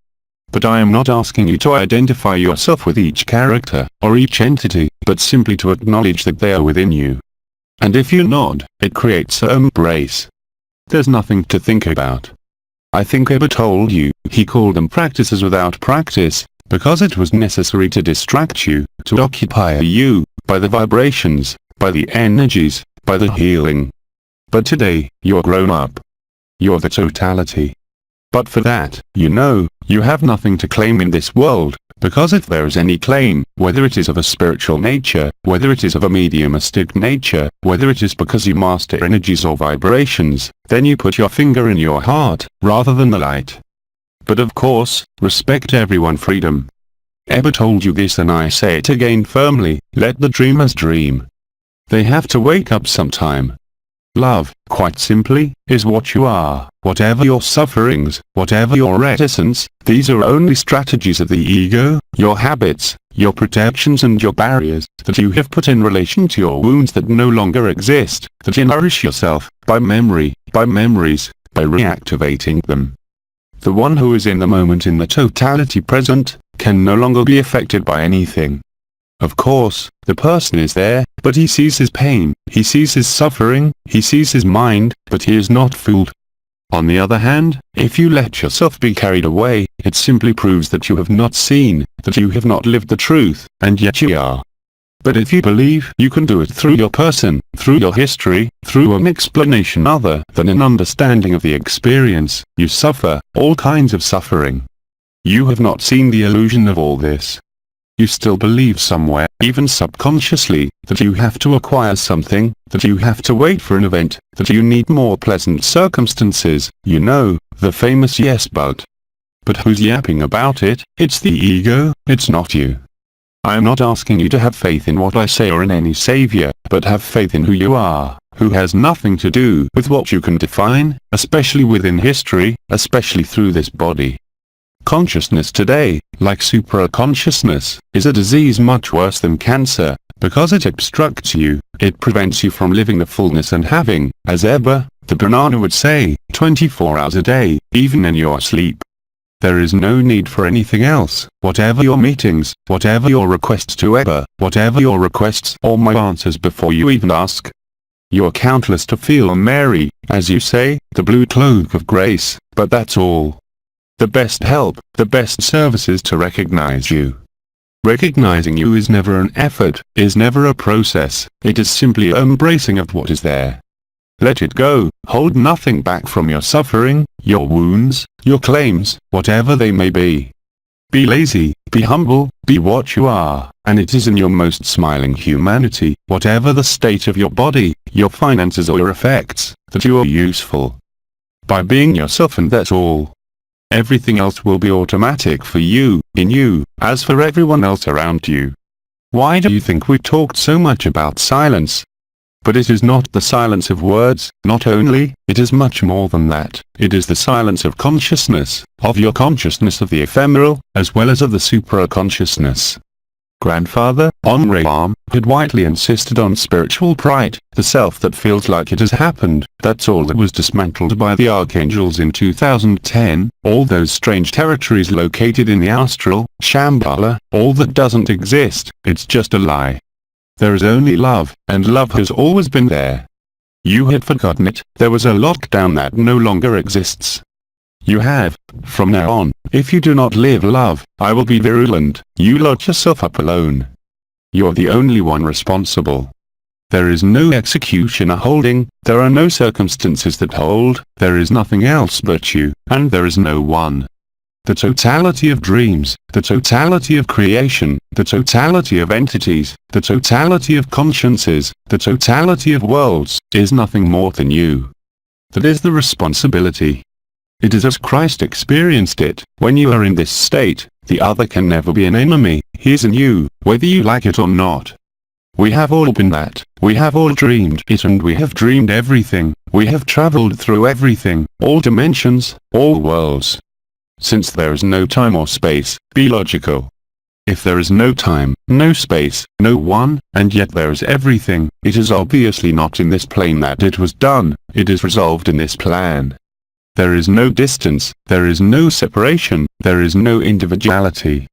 But I am not asking you to identify yourself with each character, or each entity, but simply to acknowledge that they are within you. And if you nod, it creates an embrace. There's nothing to think about. I think Abba told you, he called them practices without practice, because it was necessary to distract you, to occupy you, by the vibrations, by the energies, by the healing. But today, you're grown up. You're the totality. But for that, you know, you have nothing to claim in this world, because if there is any claim, whether it is of a spiritual nature, whether it is of a mediumistic nature, whether it is because you master energies or vibrations, then you put your finger in your heart, rather than the light. But of course, respect everyone's freedom. Abba told you this and I say it again firmly, let the dreamers dream. They have to wake up sometime. Love, quite simply, is what you are. Whatever your sufferings, whatever your reticence, these are only strategies of the ego, your habits, your protections and your barriers, that you have put in relation to your wounds that no longer exist, that you nourish yourself, by memory, by memories, by reactivating them. The one who is in the moment in the totality present, can no longer be affected by anything. Of course, the person is there, but he sees his pain, he sees his suffering, he sees his mind, but he is not fooled. On the other hand, if you let yourself be carried away, it simply proves that you have not seen, that you have not lived the truth, and yet you are. But if you believe you can do it through your person, through your history, through an explanation other than an understanding of the experience, you suffer, all kinds of suffering. You have not seen the illusion of all this. You still believe somewhere, even subconsciously, that you have to acquire something, that you have to wait for an event, that you need more pleasant circumstances, you know, the famous yes but. But who's yapping about it? It's the ego, it's not you. I am not asking you to have faith in what I say or in any savior, but have faith in who you are, who has nothing to do with what you can define, especially within history, especially through this body. Consciousness today, like supraconsciousness, is a disease much worse than cancer, because it obstructs you, it prevents you from living the fullness and having, as Abba, the banana would say, 24 hours a day, even in your sleep. There is no need for anything else, whatever your meetings, whatever your requests to Abba, whatever your requests or my answers before you even ask. You are countless to feel Mary, as you say, the blue cloak of grace, but that's all. The best help, the best service is to recognize you. Recognizing you is never an effort, is never a process, it is simply an embracing of what is there. Let it go, hold nothing back from your suffering, your wounds, your claims, whatever they may be. Be lazy, be humble, be what you are, and it is in your most smiling humanity, whatever the state of your body, your finances or your effects, that you are useful. By being yourself, and that's all. Everything else will be automatic for you, in you, as for everyone else around you. Why do you think we talked so much about silence? But it is not the silence of words, not only, it is much more than that, it is the silence of consciousness, of your consciousness of the ephemeral, as well as of the supraconsciousness. Grandfather, Omrayam, had widely insisted on spiritual pride, the self that feels like it has happened. That's all that was dismantled by the archangels in 2010, all those strange territories located in the astral, Shambhala, all that doesn't exist, it's just a lie. There is only love, and love has always been there. You had forgotten it, there was a lockdown that no longer exists. You have, from now on, if you do not live love, I will be virulent. You lock yourself up alone. You're the only one responsible. There is no executioner holding, there are no circumstances that hold, there is nothing else but you, and there is no one. The totality of dreams, the totality of creation, the totality of entities, the totality of consciences, the totality of worlds, is nothing more than you. That is the responsibility. It is as Christ experienced it. When you are in this state, the other can never be an enemy. He is in you, whether you like it or not. We have all been that. We have all dreamed it, and we have dreamed everything. We have traveled through everything, all dimensions, all worlds. Since there is no time or space, be logical. If there is no time, no space, no one, and yet there is everything, it is obviously not in this plane that it was done, it is resolved in this plan. There is no distance, there is no separation, there is no individuality.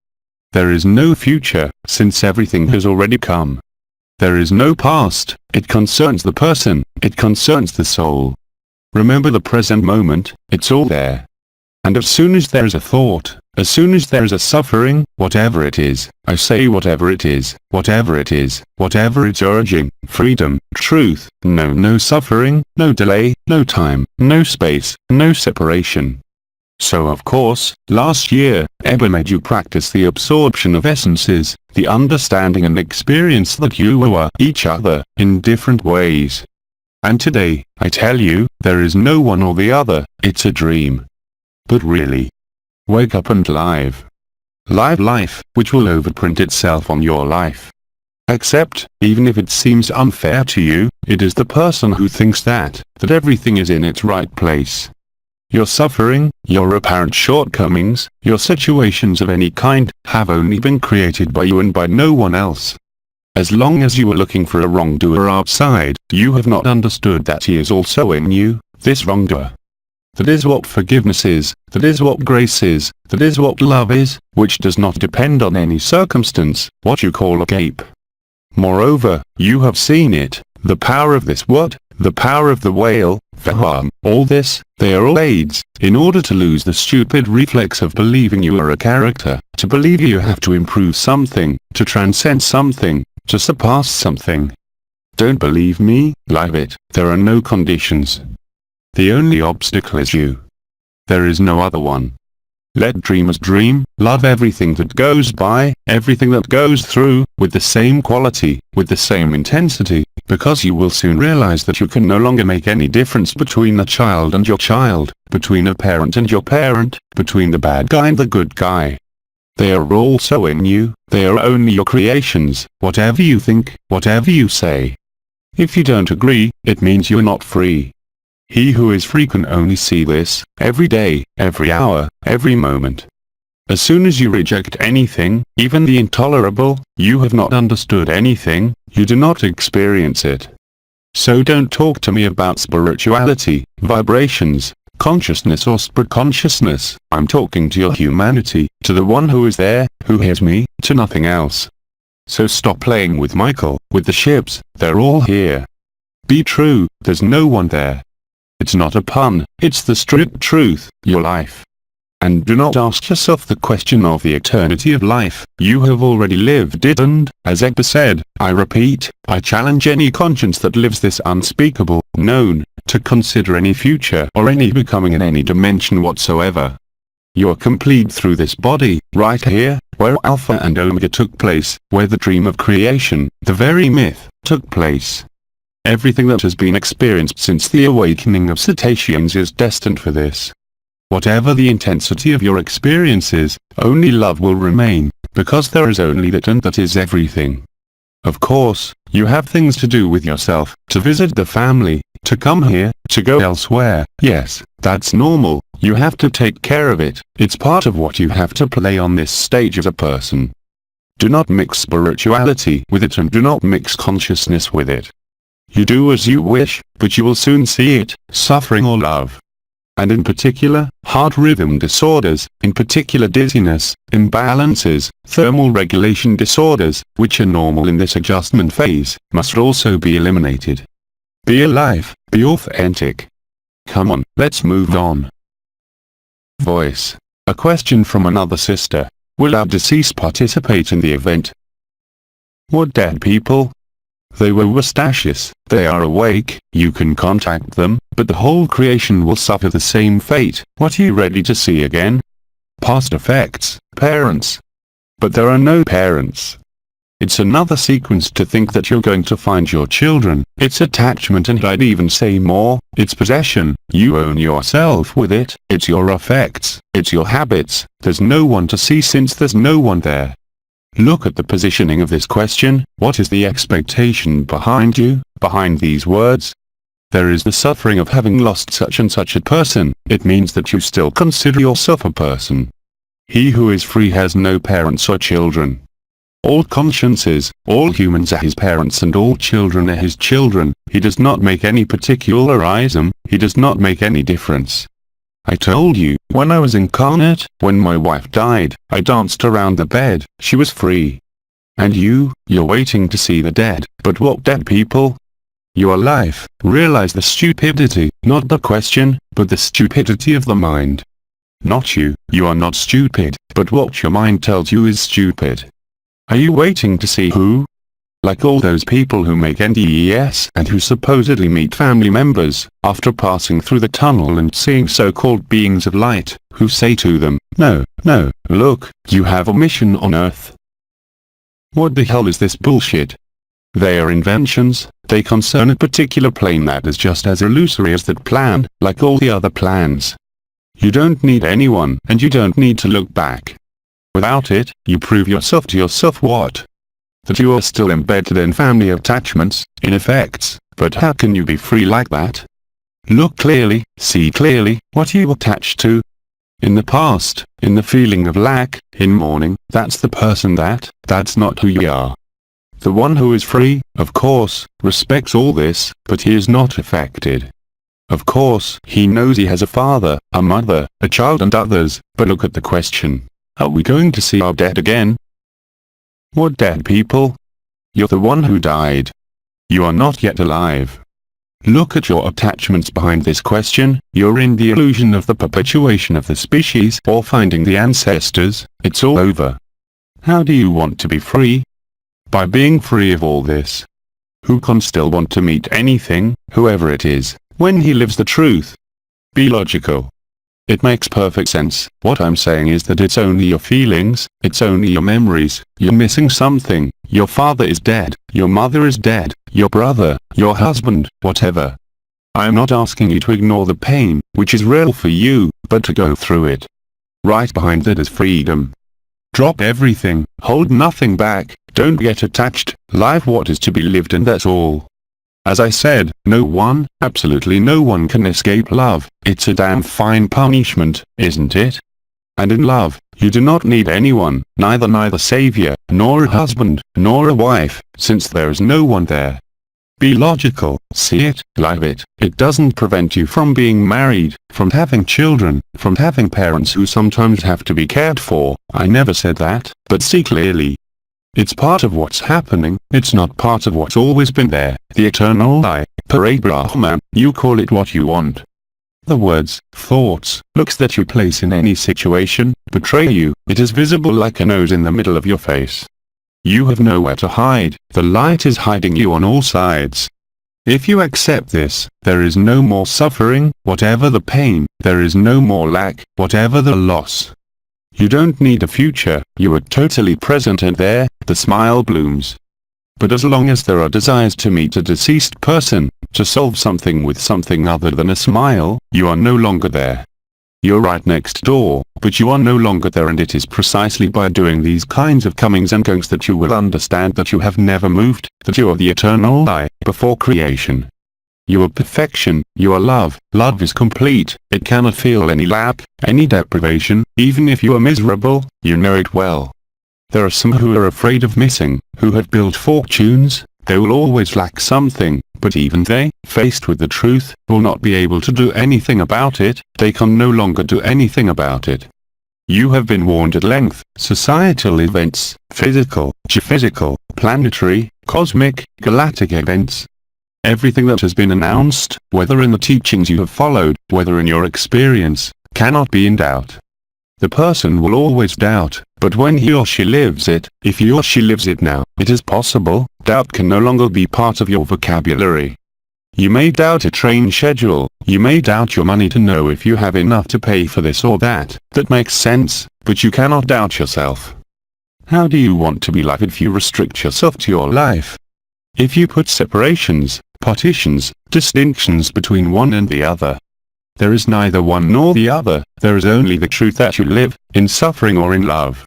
There is no future, since everything has already come. There is no past, it concerns the person, it concerns the soul. Remember the present moment, it's all there. And as soon as there is a thought, as soon as there is a suffering, whatever it is, I say whatever it is, whatever it is, whatever it's urging, freedom, truth, no suffering, no delay, no time, no space, no separation. So of course, last year, Eba made you practice the absorption of essences, the understanding and experience that you are each other, in different ways. And today, I tell you, there is no one or the other, it's a dream. But really, wake up and live. Live life, which will overprint itself on your life. Except, even if it seems unfair to you, it is the person who thinks that everything is in its right place. Your suffering, your apparent shortcomings, your situations of any kind, have only been created by you and by no one else. As long as you are looking for a wrongdoer outside, you have not understood that he is also in you, this wrongdoer. That is what forgiveness is, that is what grace is, that is what love is, which does not depend on any circumstance, what you call agape. Moreover, you have seen it, the power of this word, the power of the whale, Vaham, all this, they are all aids, in order to lose the stupid reflex of believing you are a character, to believe you have to improve something, to transcend something, to surpass something. Don't believe me, live it, there are no conditions. The only obstacle is you. There is no other one. Let dreamers dream, love everything that goes by, everything that goes through, with the same quality, with the same intensity, because you will soon realize that you can no longer make any difference between the child and your child, between a parent and your parent, between the bad guy and the good guy. They are all so in you, they are only your creations, whatever you think, whatever you say. If you don't agree, it means you are not free. He who is free can only see this, every day, every hour, every moment. As soon as you reject anything, even the intolerable, you have not understood anything, you do not experience it. So don't talk to me about spirituality, vibrations, consciousness or spirit-consciousness. I'm talking to your humanity, to the one who is there, who hears me, to nothing else. So stop playing with Michael, with the ships, they're all here. Be true, there's no one there. It's not a pun, it's the strict truth, your life. And do not ask yourself the question of the eternity of life, you have already lived it, and, as Eba said, I repeat, I challenge any conscience that lives this unspeakable, known, to consider any future or any becoming in any dimension whatsoever. You are complete through this body, right here, where Alpha and Omega took place, where the dream of creation, the very myth, took place. Everything that has been experienced since the awakening of cetaceans is destined for this. Whatever the intensity of your experiences, only love will remain, because there is only that, and that is everything. Of course, you have things to do with yourself, to visit the family, to come here, to go elsewhere. Yes, that's normal, you have to take care of it, it's part of what you have to play on this stage as a person. Do not mix spirituality with it and do not mix consciousness with it. You do as you wish, but you will soon see it, suffering or love. And in particular, heart rhythm disorders, in particular dizziness, imbalances, thermal regulation disorders, which are normal in this adjustment phase, must also be eliminated. Be alive, be authentic. Come on, let's move on. Voice. A question from another sister. Will our deceased participate in the event? What dead people? They were Wastashis, they are awake, you can contact them, but the whole creation will suffer the same fate. What are you ready to see again? Past effects, parents. But there are no parents. It's another sequence to think that you're going to find your children. It's attachment, and I'd even say more, it's possession. You own yourself with it, it's your effects, it's your habits. There's no one to see since there's no one there. Look at the positioning of this question. What is the expectation behind you, behind these words? There is the suffering of having lost such and such a person. It means that you still consider yourself a person. He who is free has no parents or children. All consciences, all humans are his parents and all children are his children. He does not make any particularism, he does not make any difference. I told you, when I was incarnate, when my wife died, I danced around the bed, she was free. And you're waiting to see the dead, but what dead people? Your life, realize the stupidity, not the question, but the stupidity of the mind. Not you are not stupid, but what your mind tells you is stupid. Are you waiting to see who? Like all those people who make NDES and who supposedly meet family members, after passing through the tunnel and seeing so-called beings of light, who say to them, no, look, you have a mission on Earth. What the hell is this bullshit? They are inventions, they concern a particular plane that is just as illusory as that plan, like all the other plans. You don't need anyone, and you don't need to look back. Without it, you prove yourself to yourself what? That you are still embedded in family attachments, in effects, but how can you be free like that? Look clearly, see clearly, what you attach to. In the past, in the feeling of lack, in mourning, that's the person that's not who you are. The one who is free, of course, respects all this, but he is not affected. Of course, he knows he has a father, a mother, a child and others, but look at the question. Are we going to see our dead again? What dead people? You're the one who died. You are not yet alive. Look at your attachments behind this question. You're in the illusion of the perpetuation of the species or finding the ancestors. It's all over. How do you want to be free? By being free of all this. Who can still want to meet anything, whoever it is, when he lives the truth? Be logical. It makes perfect sense. What I'm saying is that it's only your feelings, it's only your memories. You're missing something. Your father is dead, your mother is dead, your brother, your husband, whatever. I'm not asking you to ignore the pain, which is real for you, but to go through it. Right behind that is freedom. Drop everything, hold nothing back, don't get attached, live what is to be lived, and that's all. As I said, no one, absolutely no one can escape love. It's a damn fine punishment, isn't it? And in love, you do not need anyone, neither savior, nor a husband, nor a wife, since there is no one there. Be logical, see it, live it. It doesn't prevent you from being married, from having children, from having parents who sometimes have to be cared for. I never said that, but see clearly. It's part of what's happening, it's not part of what's always been there. The eternal I, Parabrahman, you call it what you want. The words, thoughts, looks that you place in any situation, betray you. It is visible like a nose in the middle of your face. You have nowhere to hide, the light is hiding you on all sides. If you accept this, there is no more suffering, whatever the pain, there is no more lack, whatever the loss. You don't need a future, you are totally present and there, the smile blooms. But as long as there are desires to meet a deceased person, to solve something with something other than a smile, you are no longer there. You're right next door, but you are no longer there, and it is precisely by doing these kinds of comings and goings that you will understand that you have never moved, that you are the eternal I, before creation. You are perfection, you are love. Love is complete, it cannot feel any lack, any deprivation, even if you are miserable, you know it well. There are some who are afraid of missing, who have built fortunes. They will always lack something, but even they, faced with the truth, will not be able to do anything about it. They can no longer do anything about it. You have been warned at length. Societal events, physical, geophysical, planetary, cosmic, galactic events. Everything that has been announced, whether in the teachings you have followed, whether in your experience, cannot be in doubt. The person will always doubt, but when he or she lives it, if he or she lives it now, it is possible. Doubt can no longer be part of your vocabulary. You may doubt a train schedule, you may doubt your money to know if you have enough to pay for this or that. That makes sense, but you cannot doubt yourself. How do you want to be live if you restrict yourself to your life? If you put separations, partitions, distinctions between one and the other. There is neither one nor the other, there is only the truth that you live, in suffering or in love.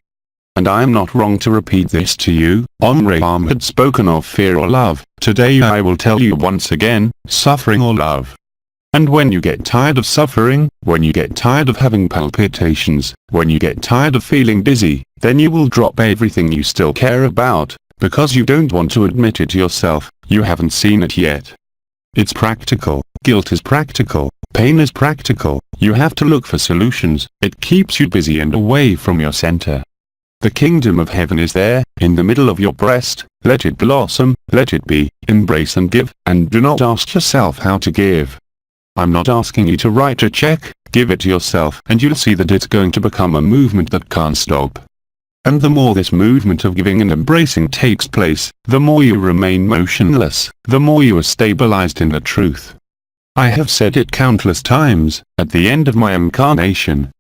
And I am not wrong to repeat this to you. Omraam had spoken of fear or love. Today I will tell you once again, suffering or love. And when you get tired of suffering, when you get tired of having palpitations, when you get tired of feeling dizzy, then you will drop everything you still care about, because you don't want to admit it yourself. You haven't seen it yet. It's practical. Guilt is practical. Pain is practical. You have to look for solutions. It keeps you busy and away from your center. The kingdom of heaven is there, in the middle of your breast. Let it blossom, let it be, embrace and give, and do not ask yourself how to give. I'm not asking you to write a check, give it to yourself and you'll see that it's going to become a movement that can't stop. And the more this movement of giving and embracing takes place, the more you remain motionless, the more you are stabilized in the truth. I have said it countless times, at the end of my incarnation.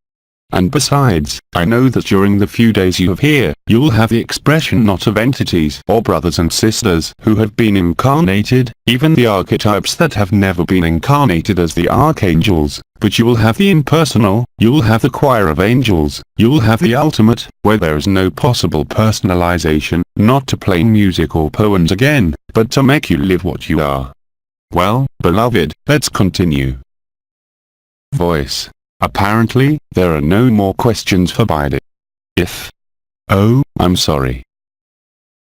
And besides, I know that during the few days you have here, you will have the expression not of entities or brothers and sisters who have been incarnated, even the archetypes that have never been incarnated as the archangels, but you will have the impersonal, you will have the choir of angels, you will have the ultimate, where there is no possible personalization, not to play music or poems again, but to make you live what you are. Well, beloved, let's continue. Voice. Apparently, there are no more questions for BIDI. If. Oh, I'm sorry.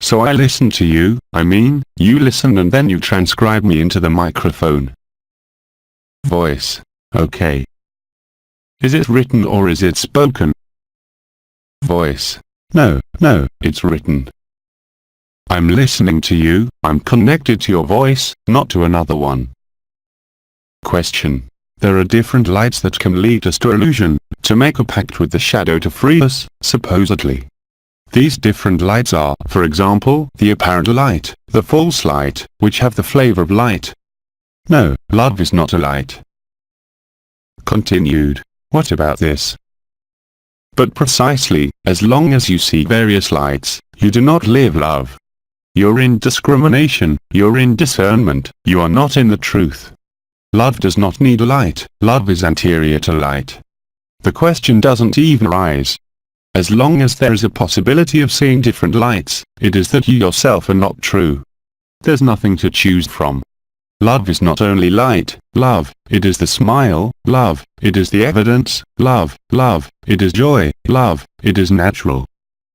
So I listen to you, I mean, you listen and then you transcribe me into the microphone. Voice. Okay. Is it written or is it spoken? Voice. No, it's written. I'm listening to you, I'm connected to your voice, not to another one. Question. There are different lights that can lead us to illusion, to make a pact with the shadow to free us, supposedly. These different lights are, for example, the apparent light, the false light, which have the flavor of light. No, love is not a light. Continued. What about this? But precisely, as long as you see various lights, you do not live love. You're in discrimination, you're in discernment, you are not in the truth. Love does not need light, love is anterior to light. The question doesn't even arise. As long as there is a possibility of seeing different lights, it is that you yourself are not true. There's nothing to choose from. Love is not only light, love, it is the smile, love, it is the evidence, love, it is joy, love, it is natural.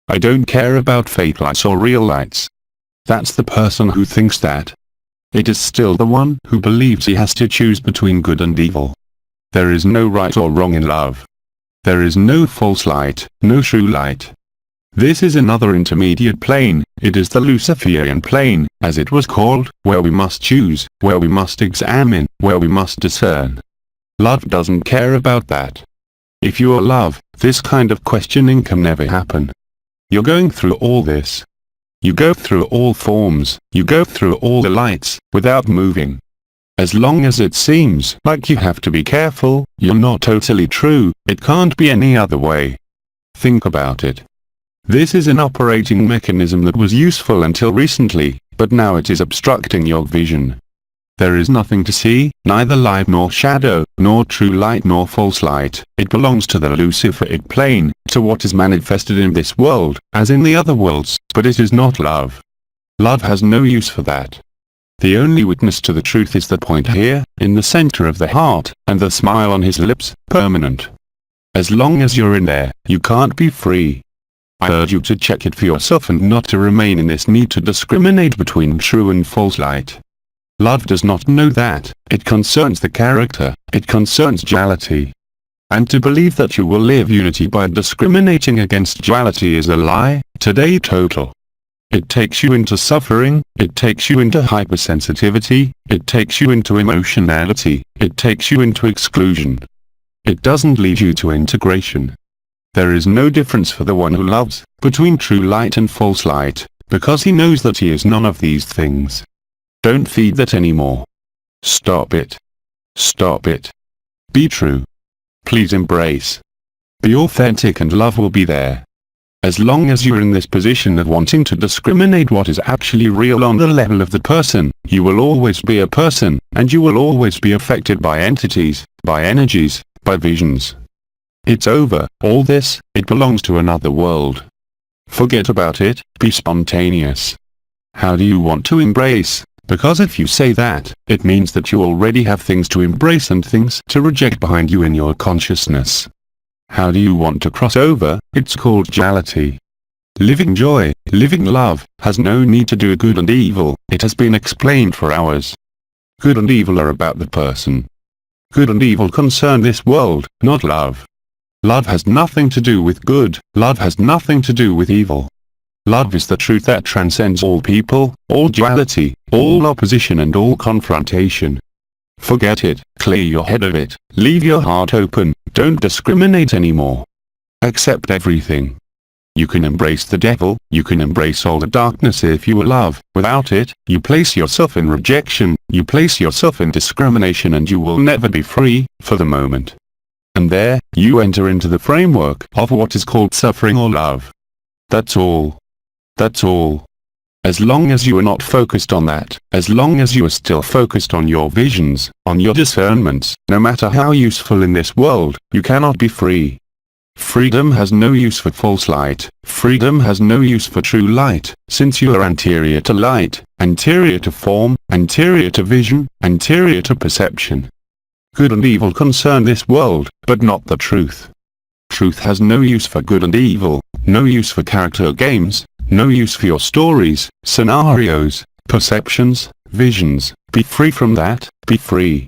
I don't care about fake lights or real lights. That's the person who thinks that. It is still the one who believes he has to choose between good and evil. There is no right or wrong in love. There is no false light, no true light. This is another intermediate plane, it is the Luciferian plane, as it was called, where we must choose, where we must examine, where we must discern. Love doesn't care about that. If you are love, this kind of questioning can never happen. You're going through all this. You go through all forms, you go through all the lights, without moving. As long as it seems like you have to be careful, you're not totally true, it can't be any other way. Think about it. This is an operating mechanism that was useful until recently, but now it is obstructing your vision. There is nothing to see, neither light nor shadow, nor true light nor false light. It belongs to the Luciferic plane, to what is manifested in this world, as in the other worlds, but it is not love. Love has no use for that. The only witness to the truth is the point here, in the center of the heart, and the smile on his lips, permanent. As long as you're in there, you can't be free. I urge you to check it for yourself and not to remain in this need to discriminate between true and false light. Love does not know that. It concerns the character. It concerns duality. And to believe that you will live unity by discriminating against duality is a lie, today total. It takes you into suffering, it takes you into hypersensitivity, it takes you into emotionality, it takes you into exclusion. It doesn't lead you to integration. There is no difference for the one who loves, between true light and false light, because he knows that he is none of these things. Don't feed that anymore. Stop it. Stop it. Be true. Please embrace. Be authentic and love will be there. As long as you're in this position of wanting to discriminate what is actually real on the level of the person, you will always be a person, and you will always be affected by entities, by energies, by visions. It's over, all this, it belongs to another world. Forget about it, be spontaneous. How do you want to embrace? Because if you say that, it means that you already have things to embrace and things to reject behind you in your consciousness. How do you want to cross over? It's called duality. Living joy, living love, has no need to do good and evil. It has been explained for hours. Good and evil are about the person. Good and evil concern this world, not love. Love has nothing to do with good, love has nothing to do with evil. Love is the truth that transcends all people, all duality, all opposition and all confrontation. Forget it, clear your head of it, leave your heart open, don't discriminate anymore. Accept everything. You can embrace the devil, you can embrace all the darkness if you love. Without it, you place yourself in rejection, you place yourself in discrimination and you will never be free, for the moment. And there, you enter into the framework of what is called suffering or love. That's all. That's all. As long as you are not focused on that, as long as you are still focused on your visions, on your discernments, no matter how useful in this world, you cannot be free. Freedom has no use for false light, freedom has no use for true light, since you are anterior to light, anterior to form, anterior to vision, anterior to perception. Good and evil concern this world, but not the truth. Truth has no use for good and evil, no use for character games, no use for your stories, scenarios, perceptions, visions. Be free from that, be free.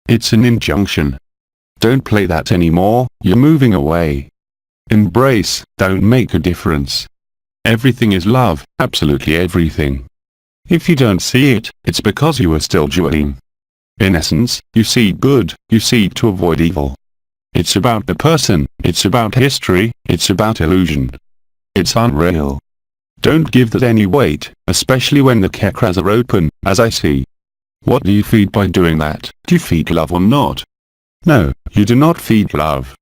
It's an injunction. Don't play that anymore, you're moving away. Embrace, don't make a difference. Everything is love, absolutely everything. If you don't see it, it's because you are still dualing. In essence, you see good, you seek to avoid evil. It's about the person, it's about history, it's about illusion. It's unreal. Don't give that any weight, especially when the chakras are open, as I see. What do you feed by doing that? Do you feed love or not? No, you do not feed love.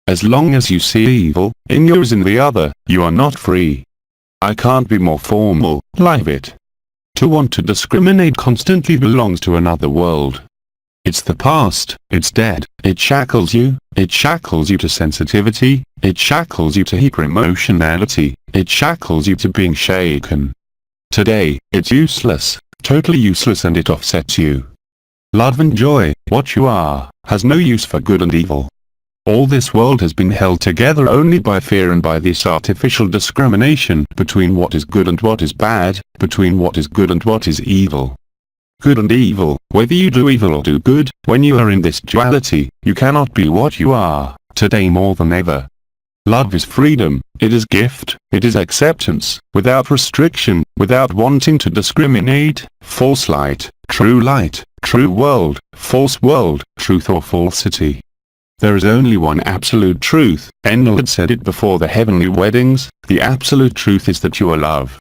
As long as you see evil, in yours and the other, you are not free. I can't be more formal, live it. To want to discriminate constantly belongs to another world. It's the past, it's dead, it shackles you to sensitivity, it shackles you to hyper-emotionality, it shackles you to being shaken. Today, it's useless, totally useless and it offsets you. Love and joy, what you are, has no use for good and evil. All this world has been held together only by fear and by this artificial discrimination between what is good and what is bad, between what is good and what is evil. Good and evil, whether you do evil or do good, when you are in this duality, you cannot be what you are, today more than ever. Love is freedom, it is gift, it is acceptance, without restriction, without wanting to discriminate, false light, true world, false world, truth or falsity. There is only one absolute truth, Enlil had said it before the heavenly weddings, the absolute truth is that you are love.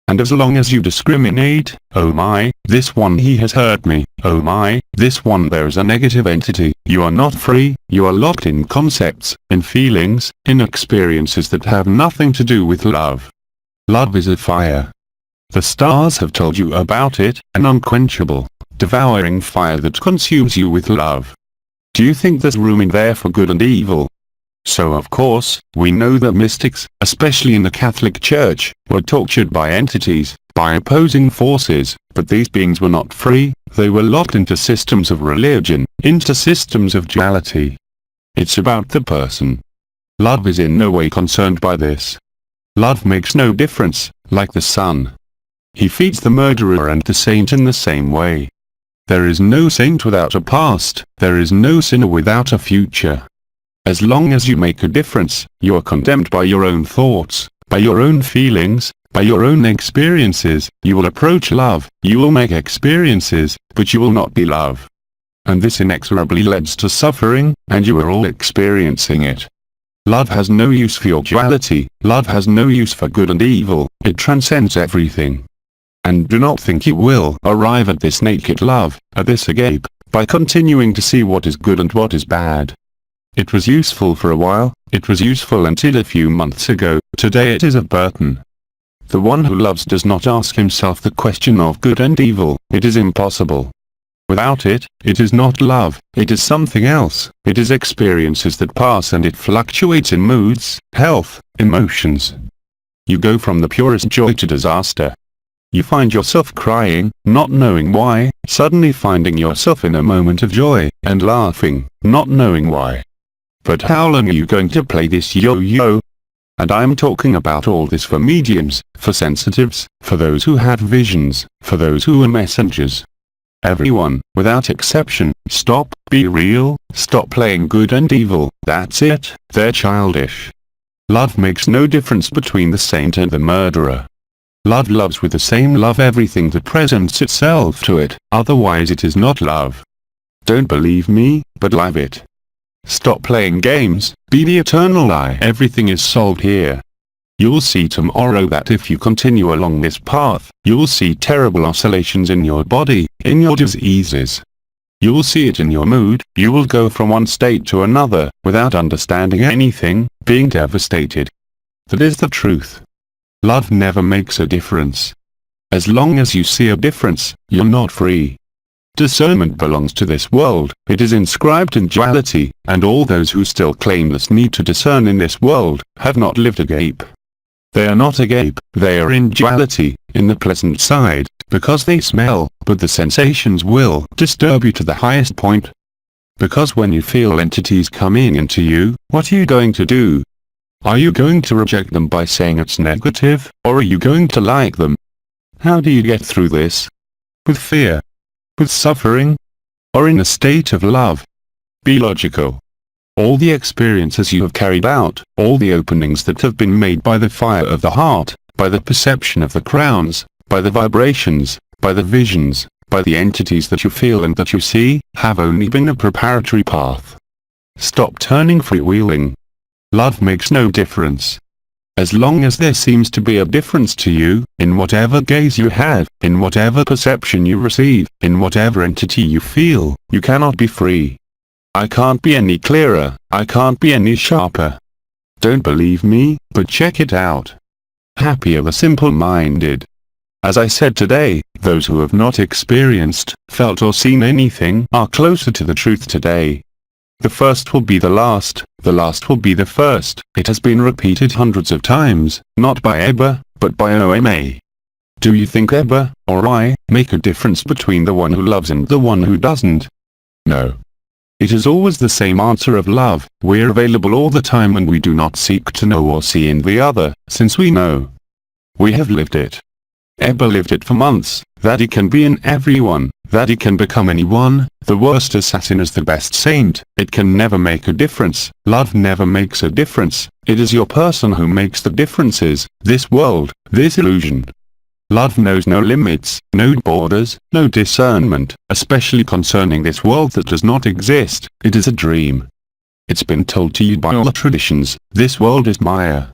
And as long as you discriminate, oh my, this one he has hurt me, oh my, this one there is a negative entity, you are not free, you are locked in concepts, in feelings, in experiences that have nothing to do with love. Love is a fire. The stars have told you about it, an unquenchable, devouring fire that consumes you with love. Do you think there's room in there for good and evil? So of course, we know that mystics, especially in the Catholic Church, were tortured by entities, by opposing forces, but these beings were not free, they were locked into systems of religion, into systems of duality. It's about the person. Love is in no way concerned by this. Love makes no difference, like the sun. He feeds the murderer and the saint in the same way. There is no saint without a past, there is no sinner without a future. As long as you make a difference, you are condemned by your own thoughts, by your own feelings, by your own experiences. You will approach love, you will make experiences, but you will not be love. And this inexorably leads to suffering, and you are all experiencing it. Love has no use for your duality, love has no use for good and evil, it transcends everything. And do not think you will arrive at this naked love, at this agape, by continuing to see what is good and what is bad. It was useful for a while, it was useful until a few months ago, today it is a burden. The one who loves does not ask himself the question of good and evil, it is impossible. Without it, it is not love, it is something else, it is experiences that pass and it fluctuates in moods, health, emotions. You go from the purest joy to disaster. You find yourself crying, not knowing why, suddenly finding yourself in a moment of joy, and laughing, not knowing why. But how long are you going to play this yo-yo? And I'm talking about all this for mediums, for sensitives, for those who had visions, for those who were messengers. Everyone, without exception, stop, be real, stop playing good and evil, that's it, they're childish. Love makes no difference between the saint and the murderer. Love loves with the same love everything that presents itself to it, otherwise it is not love. Don't believe me, but live it. Stop playing games, be the eternal lie. Everything is solved here. You'll see tomorrow that if you continue along this path, you'll see terrible oscillations in your body, in your diseases. You'll see it in your mood, you will go from one state to another, without understanding anything, being devastated. That is the truth. Love never makes a difference. As long as you see a difference, you're not free. Discernment belongs to this world, it is inscribed in duality, and all those who still claim this need to discern in this world, have not lived agape. They are not agape, they are in duality, in the pleasant side, because they smell, but the sensations will disturb you to the highest point. Because when you feel entities coming into you, what are you going to do? Are you going to reject them by saying it's negative, or are you going to like them? How do you get through this? With fear? With suffering? Or in a state of love? Be logical. All the experiences you have carried out, all the openings that have been made by the fire of the heart, by the perception of the crowns, by the vibrations, by the visions, by the entities that you feel and that you see, have only been a preparatory path. Stop turning freewheeling. Love makes no difference. As long as there seems to be a difference to you, in whatever gaze you have, in whatever perception you receive, in whatever entity you feel, you cannot be free. I can't be any clearer, I can't be any sharper. Don't believe me, but check it out. Happy are the simple-minded. As I said today, those who have not experienced, felt or seen anything are closer to the truth today. The first will be the last will be the first. It has been repeated hundreds of times, not by Eba, but by OMA. Do you think Eba, or I, make a difference between the one who loves and the one who doesn't? No. It is always the same answer of love. We're available all the time and we do not seek to know or see in the other, since we know. We have lived it. Eba lived it for months, that he can be in everyone, that he can become anyone, the worst assassin as the best saint. It can never make a difference. Love never makes a difference. It is your person who makes the differences, this world, this illusion. Love knows no limits, no borders, no discernment, especially concerning this world that does not exist. It is a dream. It's been told to you by all the traditions, this world is Maya.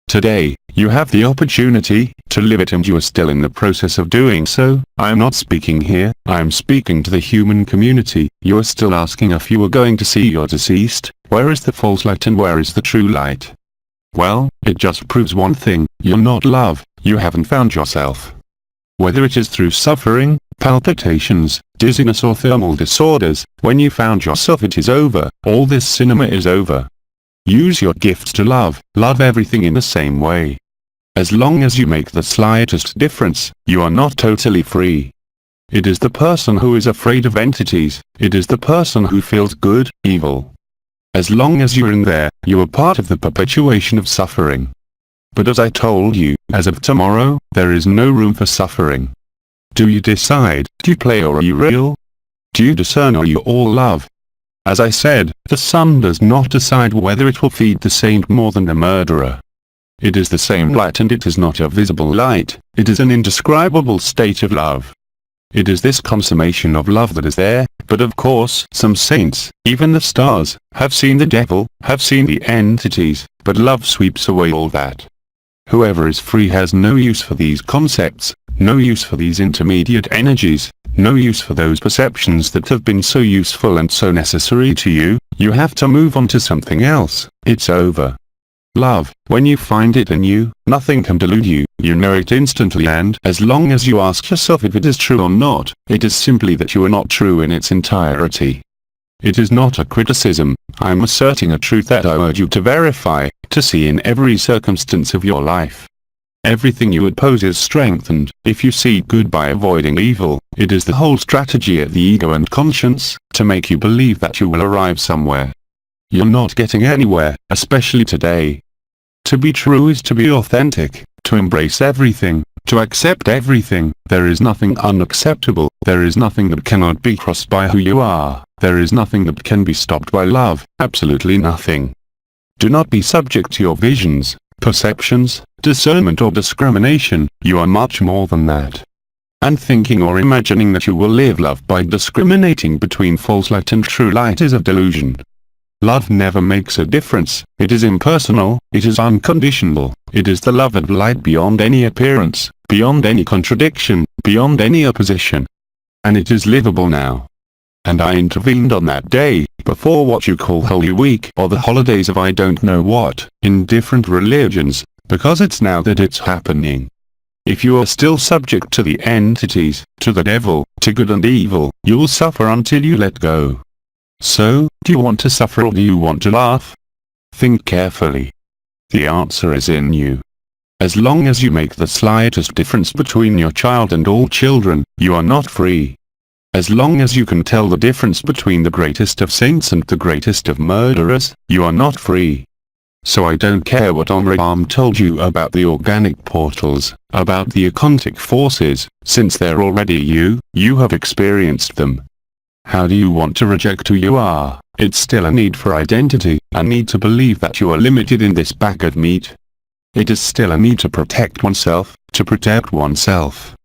Today, you have the opportunity to live it and you are still in the process of doing so. I am not speaking here, I am speaking to the human community. You are still asking if you are going to see your deceased. Where is the false light and where is the true light? Well, it just proves one thing, you're not love, you haven't found yourself. Whether it is through suffering, palpitations, dizziness or thermal disorders, when you found yourself it is over, all this cinema is over. Use your gifts to love everything in the same way. As long as you make the slightest difference, you are not totally free. It is the person who is afraid of entities, it is the person who feels good, evil. As long as you're in there, you are part of the perpetuation of suffering. But as I told you, as of tomorrow, there is no room for suffering. Do you decide? Do you play or are you real? Do you discern or are you all love? As I said, the sun does not decide whether it will feed the saint more than the murderer. It is the same light, and it is not a visible light, it is an indescribable state of love. It is this consummation of love that is there, but of course some saints, even the stars, have seen the devil, have seen the entities, but love sweeps away all that. Whoever is free has no use for these concepts, no use for these intermediate energies, no use for those perceptions that have been so useful and so necessary to you. You have to move on to something else. It's over. Love, when you find it in you, nothing can delude you. You know it instantly, and as long as you ask yourself if it is true or not, it is simply that you are not true in its entirety. It is not a criticism. I am asserting a truth that I urge you to verify, to see in every circumstance of your life. Everything you oppose is strengthened. If you see good by avoiding evil, it is the whole strategy of the ego and conscience, to make you believe that you will arrive somewhere. You're not getting anywhere, especially today. To be true is to be authentic, to embrace everything, to accept everything. There is nothing unacceptable, there is nothing that cannot be crossed by who you are, there is nothing that can be stopped by love, absolutely nothing. Do not be subject to your visions, perceptions, discernment or discrimination. You are much more than that. And thinking or imagining that you will live love by discriminating between false light and true light is a delusion. Love never makes a difference. It is impersonal, it is unconditional, it is the love of light beyond any appearance, beyond any contradiction, beyond any opposition. And it is livable now. And I intervened on that day, before what you call Holy Week or the holidays of I don't know what, in different religions, because it's now that it's happening. If you are still subject to the entities, to the devil, to good and evil, you'll suffer until you let go. So, do you want to suffer or do you want to laugh? Think carefully. The answer is in you. As long as you make the slightest difference between your child and all children, you are not free. As long as you can tell the difference between the greatest of saints and the greatest of murderers, you are not free. So I don't care what Omraham told you about the organic portals, about the occultic forces, since they're already you have experienced them. How do you want to reject who you are? It's still a need for identity, a need to believe that you are limited in this bag of meat. It is still a need to protect oneself, to protect oneself.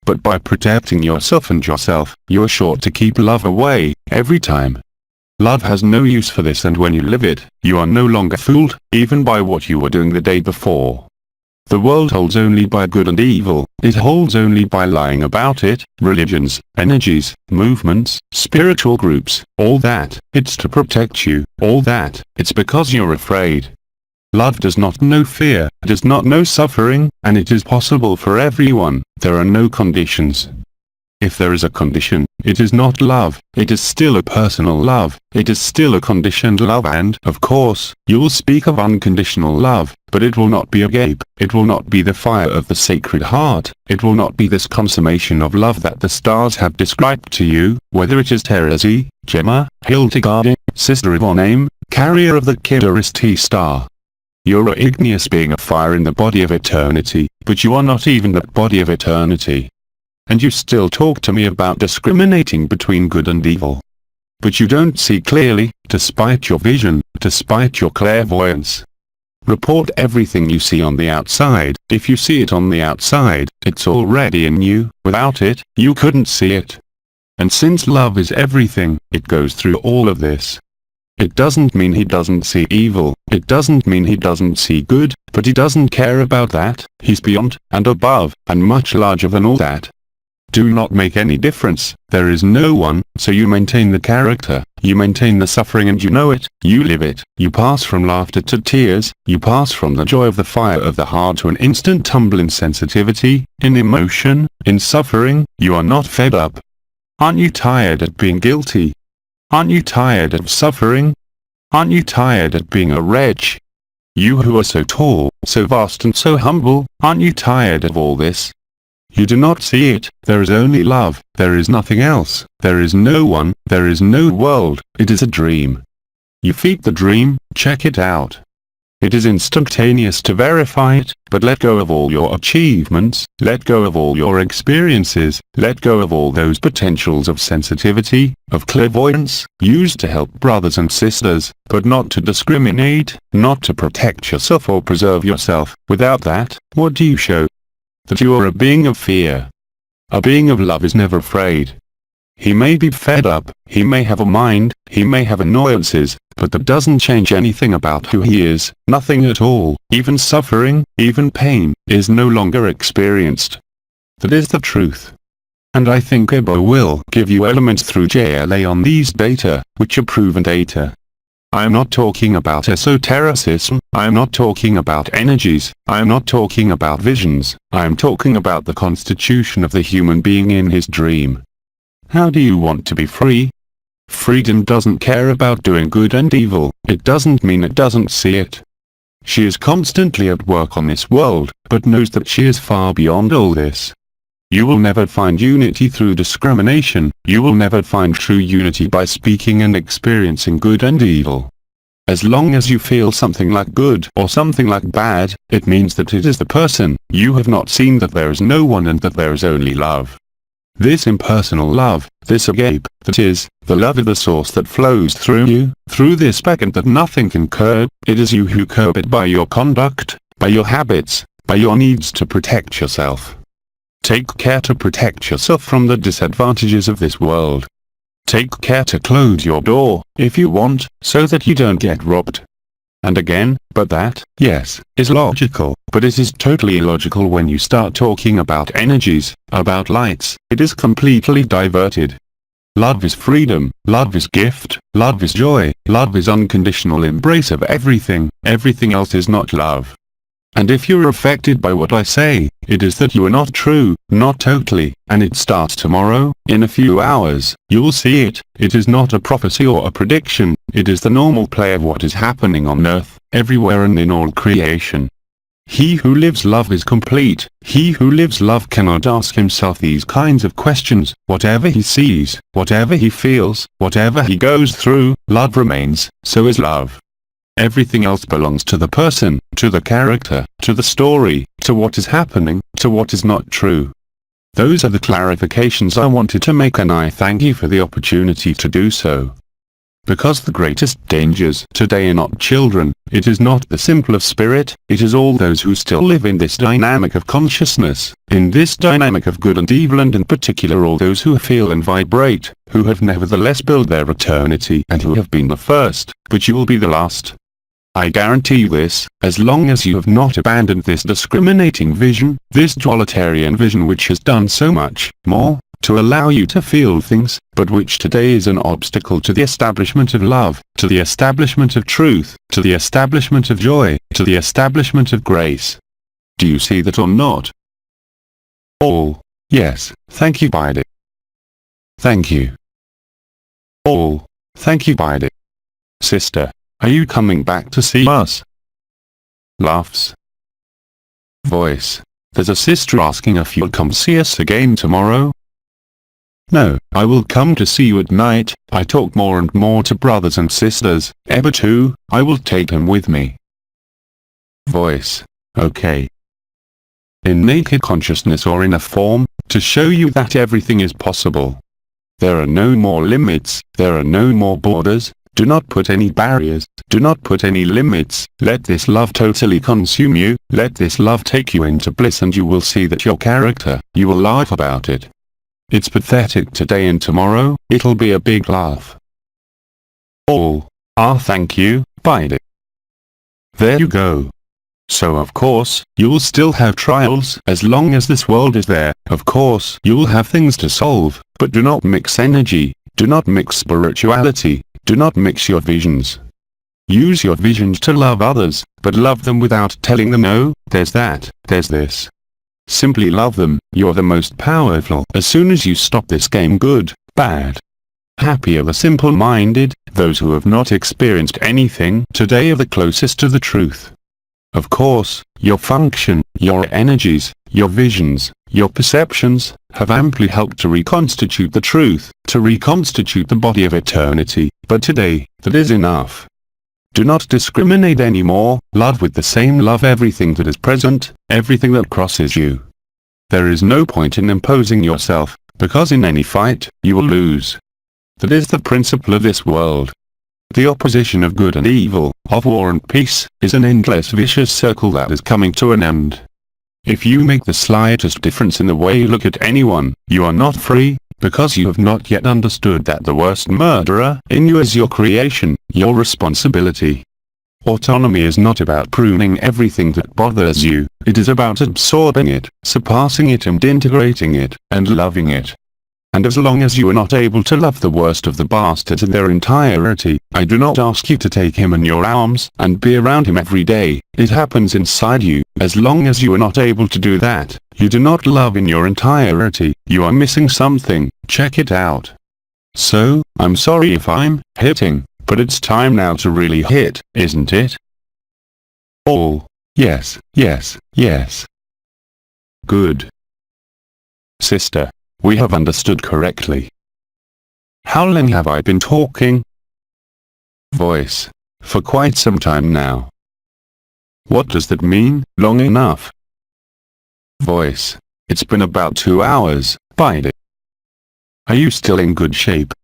But by protecting yourself and yourself, you are sure to keep love away, every time. Love has no use for this, and when you live it, you are no longer fooled, even by what you were doing the day before. The world holds only by good and evil, it holds only by lying about it, religions, energies, movements, spiritual groups, all that, it's to protect you, all that, it's because you're afraid. Love does not know fear, does not know suffering, and it is possible for everyone. There are no conditions. If there is a condition, it is not love, it is still a personal love, it is still a conditioned love, and, of course, you'll speak of unconditional love, but it will not be agape, it will not be the fire of the Sacred Heart, it will not be this consummation of love that the stars have described to you, whether it is Terezi, Gemma, Hildegard, Sister Yvonne, carrier of the Kidaristi star. You're a igneous being of fire in the body of eternity, but you are not even that body of eternity. And you still talk to me about discriminating between good and evil. But you don't see clearly, despite your vision, despite your clairvoyance. Report everything you see on the outside. If you see it on the outside, it's already in you. Without it, you couldn't see it. And since love is everything, it goes through all of this. It doesn't mean he doesn't see evil, it doesn't mean he doesn't see good, but he doesn't care about that. He's beyond, and above, and much larger than all that. Do not make any difference, there is no one, so you maintain the character, you maintain the suffering, and you know it, you live it, you pass from laughter to tears, you pass from the joy of the fire of the heart to an instant tumble in sensitivity, in emotion, in suffering. You are not fed up. Aren't you tired of being guilty? Aren't you tired of suffering? Aren't you tired of being a wretch? You who are so tall, so vast and so humble, aren't you tired of all this? You do not see it. There is only love, there is nothing else, there is no one, there is no world, it is a dream. You feed the dream, check it out. it is instantaneous to verify it, but let go of all your achievements, let go of all your experiences, let go of all those potentials of sensitivity, of clairvoyance, used to help brothers and sisters, but not to discriminate, not to protect yourself or preserve yourself. Without that, what do you show? That you are a being of fear. A being of love is never afraid. He may be fed up, he may have a mind, he may have annoyances, but that doesn't change anything about who he is. Nothing at all, even suffering, even pain, is no longer experienced. That is the truth. And I think Agape will give you elements through JLA on these data, which are proven data. I am not talking about esotericism, I am not talking about energies, I am not talking about visions, I am talking about the constitution of the human being in his dream. How do you want to be free? Freedom doesn't care about doing good and evil, it doesn't mean it doesn't see it. She is constantly at work on this world, but knows that she is far beyond all this. You will never find unity through discrimination, you will never find true unity by speaking and experiencing good and evil. As long as you feel something like good or something like bad, it means that it is the person. You have not seen that there is no one and that there is only love. This impersonal love, this agape, that is, the love of the source that flows through you, through this beck and that nothing can curb, it is you who curb it by your conduct, by your habits, by your needs to protect yourself. Take care to protect yourself from the disadvantages of this world. Take care to close your door, if you want, so that you don't get robbed. And again, but that, yes, is logical, but it is totally illogical when you start talking about energies, about lights. It is completely diverted. Love is freedom, love is gift, love is joy, love is unconditional embrace of everything, everything else is not love. And if you're affected by what I say, it is that you are not true, not totally, and it starts tomorrow, in a few hours, you'll see it. It is not a prophecy or a prediction, it is the normal play of what is happening on earth, everywhere and in all creation. He who lives love is complete, he who lives love cannot ask himself these kinds of questions. Whatever he sees, whatever he feels, whatever he goes through, love remains, so is love. Everything else belongs to the person, to the character, to the story, to what is happening, to what is not true. Those are the clarifications I wanted to make, and I thank you for the opportunity to do so. Because the greatest dangers today are not children, it is not the simple of spirit, it is all those who still live in this dynamic of consciousness, in this dynamic of good and evil, and in particular all those who feel and vibrate, who have nevertheless built their eternity and who have been the first, but you will be the last. I guarantee you this, as long as you have not abandoned this discriminating vision, this dualitarian vision which has done so much more to allow you to feel things, but which today is an obstacle to the establishment of love, to the establishment of truth, to the establishment of joy, to the establishment of grace. Do you see that or not? All. Yes, thank you, BIDI. Thank you. All. Thank you, BIDI. Sister. Are you coming back to see us? Laughs. Voice. There's a sister asking if you'll come see us again tomorrow? No, I will come to see you at night. I talk more and more to brothers and sisters. Ever too, I will take them with me. Voice. Okay. In naked consciousness or in a form, to show you that everything is possible. There are no more limits, there are no more borders. Do not put any barriers, do not put any limits, let this love totally consume you, let this love take you into bliss, and you will see that your character, you will laugh about it. It's pathetic today, and tomorrow, it'll be a big laugh. All. Thank you, BIDI. There you go. So of course, you'll still have trials as long as this world is there, of course you'll have things to solve, but do not mix energy, do not mix spirituality. Do not mix your visions. Use your visions to love others, but love them without telling them no, there's that, there's this. Simply love them, you're the most powerful. As soon as you stop this game, good, bad. Happy are the simple-minded, those who have not experienced anything today are the closest to the truth. Of course, your function, your energies, your visions, your perceptions, have amply helped to reconstitute the truth, to reconstitute the body of eternity, but today, that is enough. Do not discriminate anymore, love with the same love everything that is present, everything that crosses you. There is no point in imposing yourself, because in any fight, you will lose. That is the principle of this world. The opposition of good and evil, of war and peace, is an endless vicious circle that is coming to an end. If you make the slightest difference in the way you look at anyone, you are not free, because you have not yet understood that the worst murderer in you is your creation, your responsibility. Autonomy is not about pruning everything that bothers you, it is about absorbing it, surpassing it and integrating it, and loving it. And as long as you are not able to love the worst of the bastards in their entirety, I do not ask you to take him in your arms and be around him every day. It happens inside you. As long as you are not able to do that, you do not love in your entirety. You are missing something. Check it out. So, I'm sorry if I'm hitting, but it's time now to really hit, isn't it? All. Yes, yes, yes. Good. Sister. We have understood correctly. How long have I been talking? Voice. For quite some time now. What does that mean, long enough? Voice. It's been about 2 hours, BIDI. Are you still in good shape?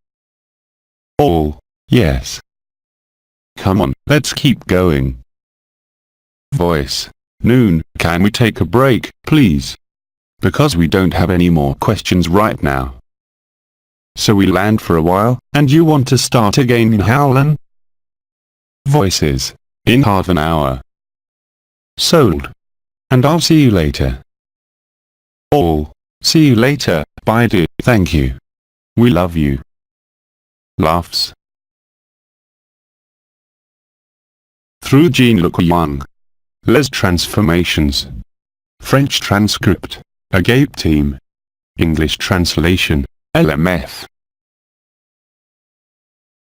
All. Yes. Come on, let's keep going. Voice. Noon, can we take a break, please? Because we don't have any more questions right now. So we land for a while, and you want to start again in AYOUN? Voices. In half an hour. Sold. And I'll see you later. All. See you later, BIDI, thank you. We love you. Laughs. Through Jean-Luc Young. Les Transformations. French transcript. Agape team. English translation, LMF.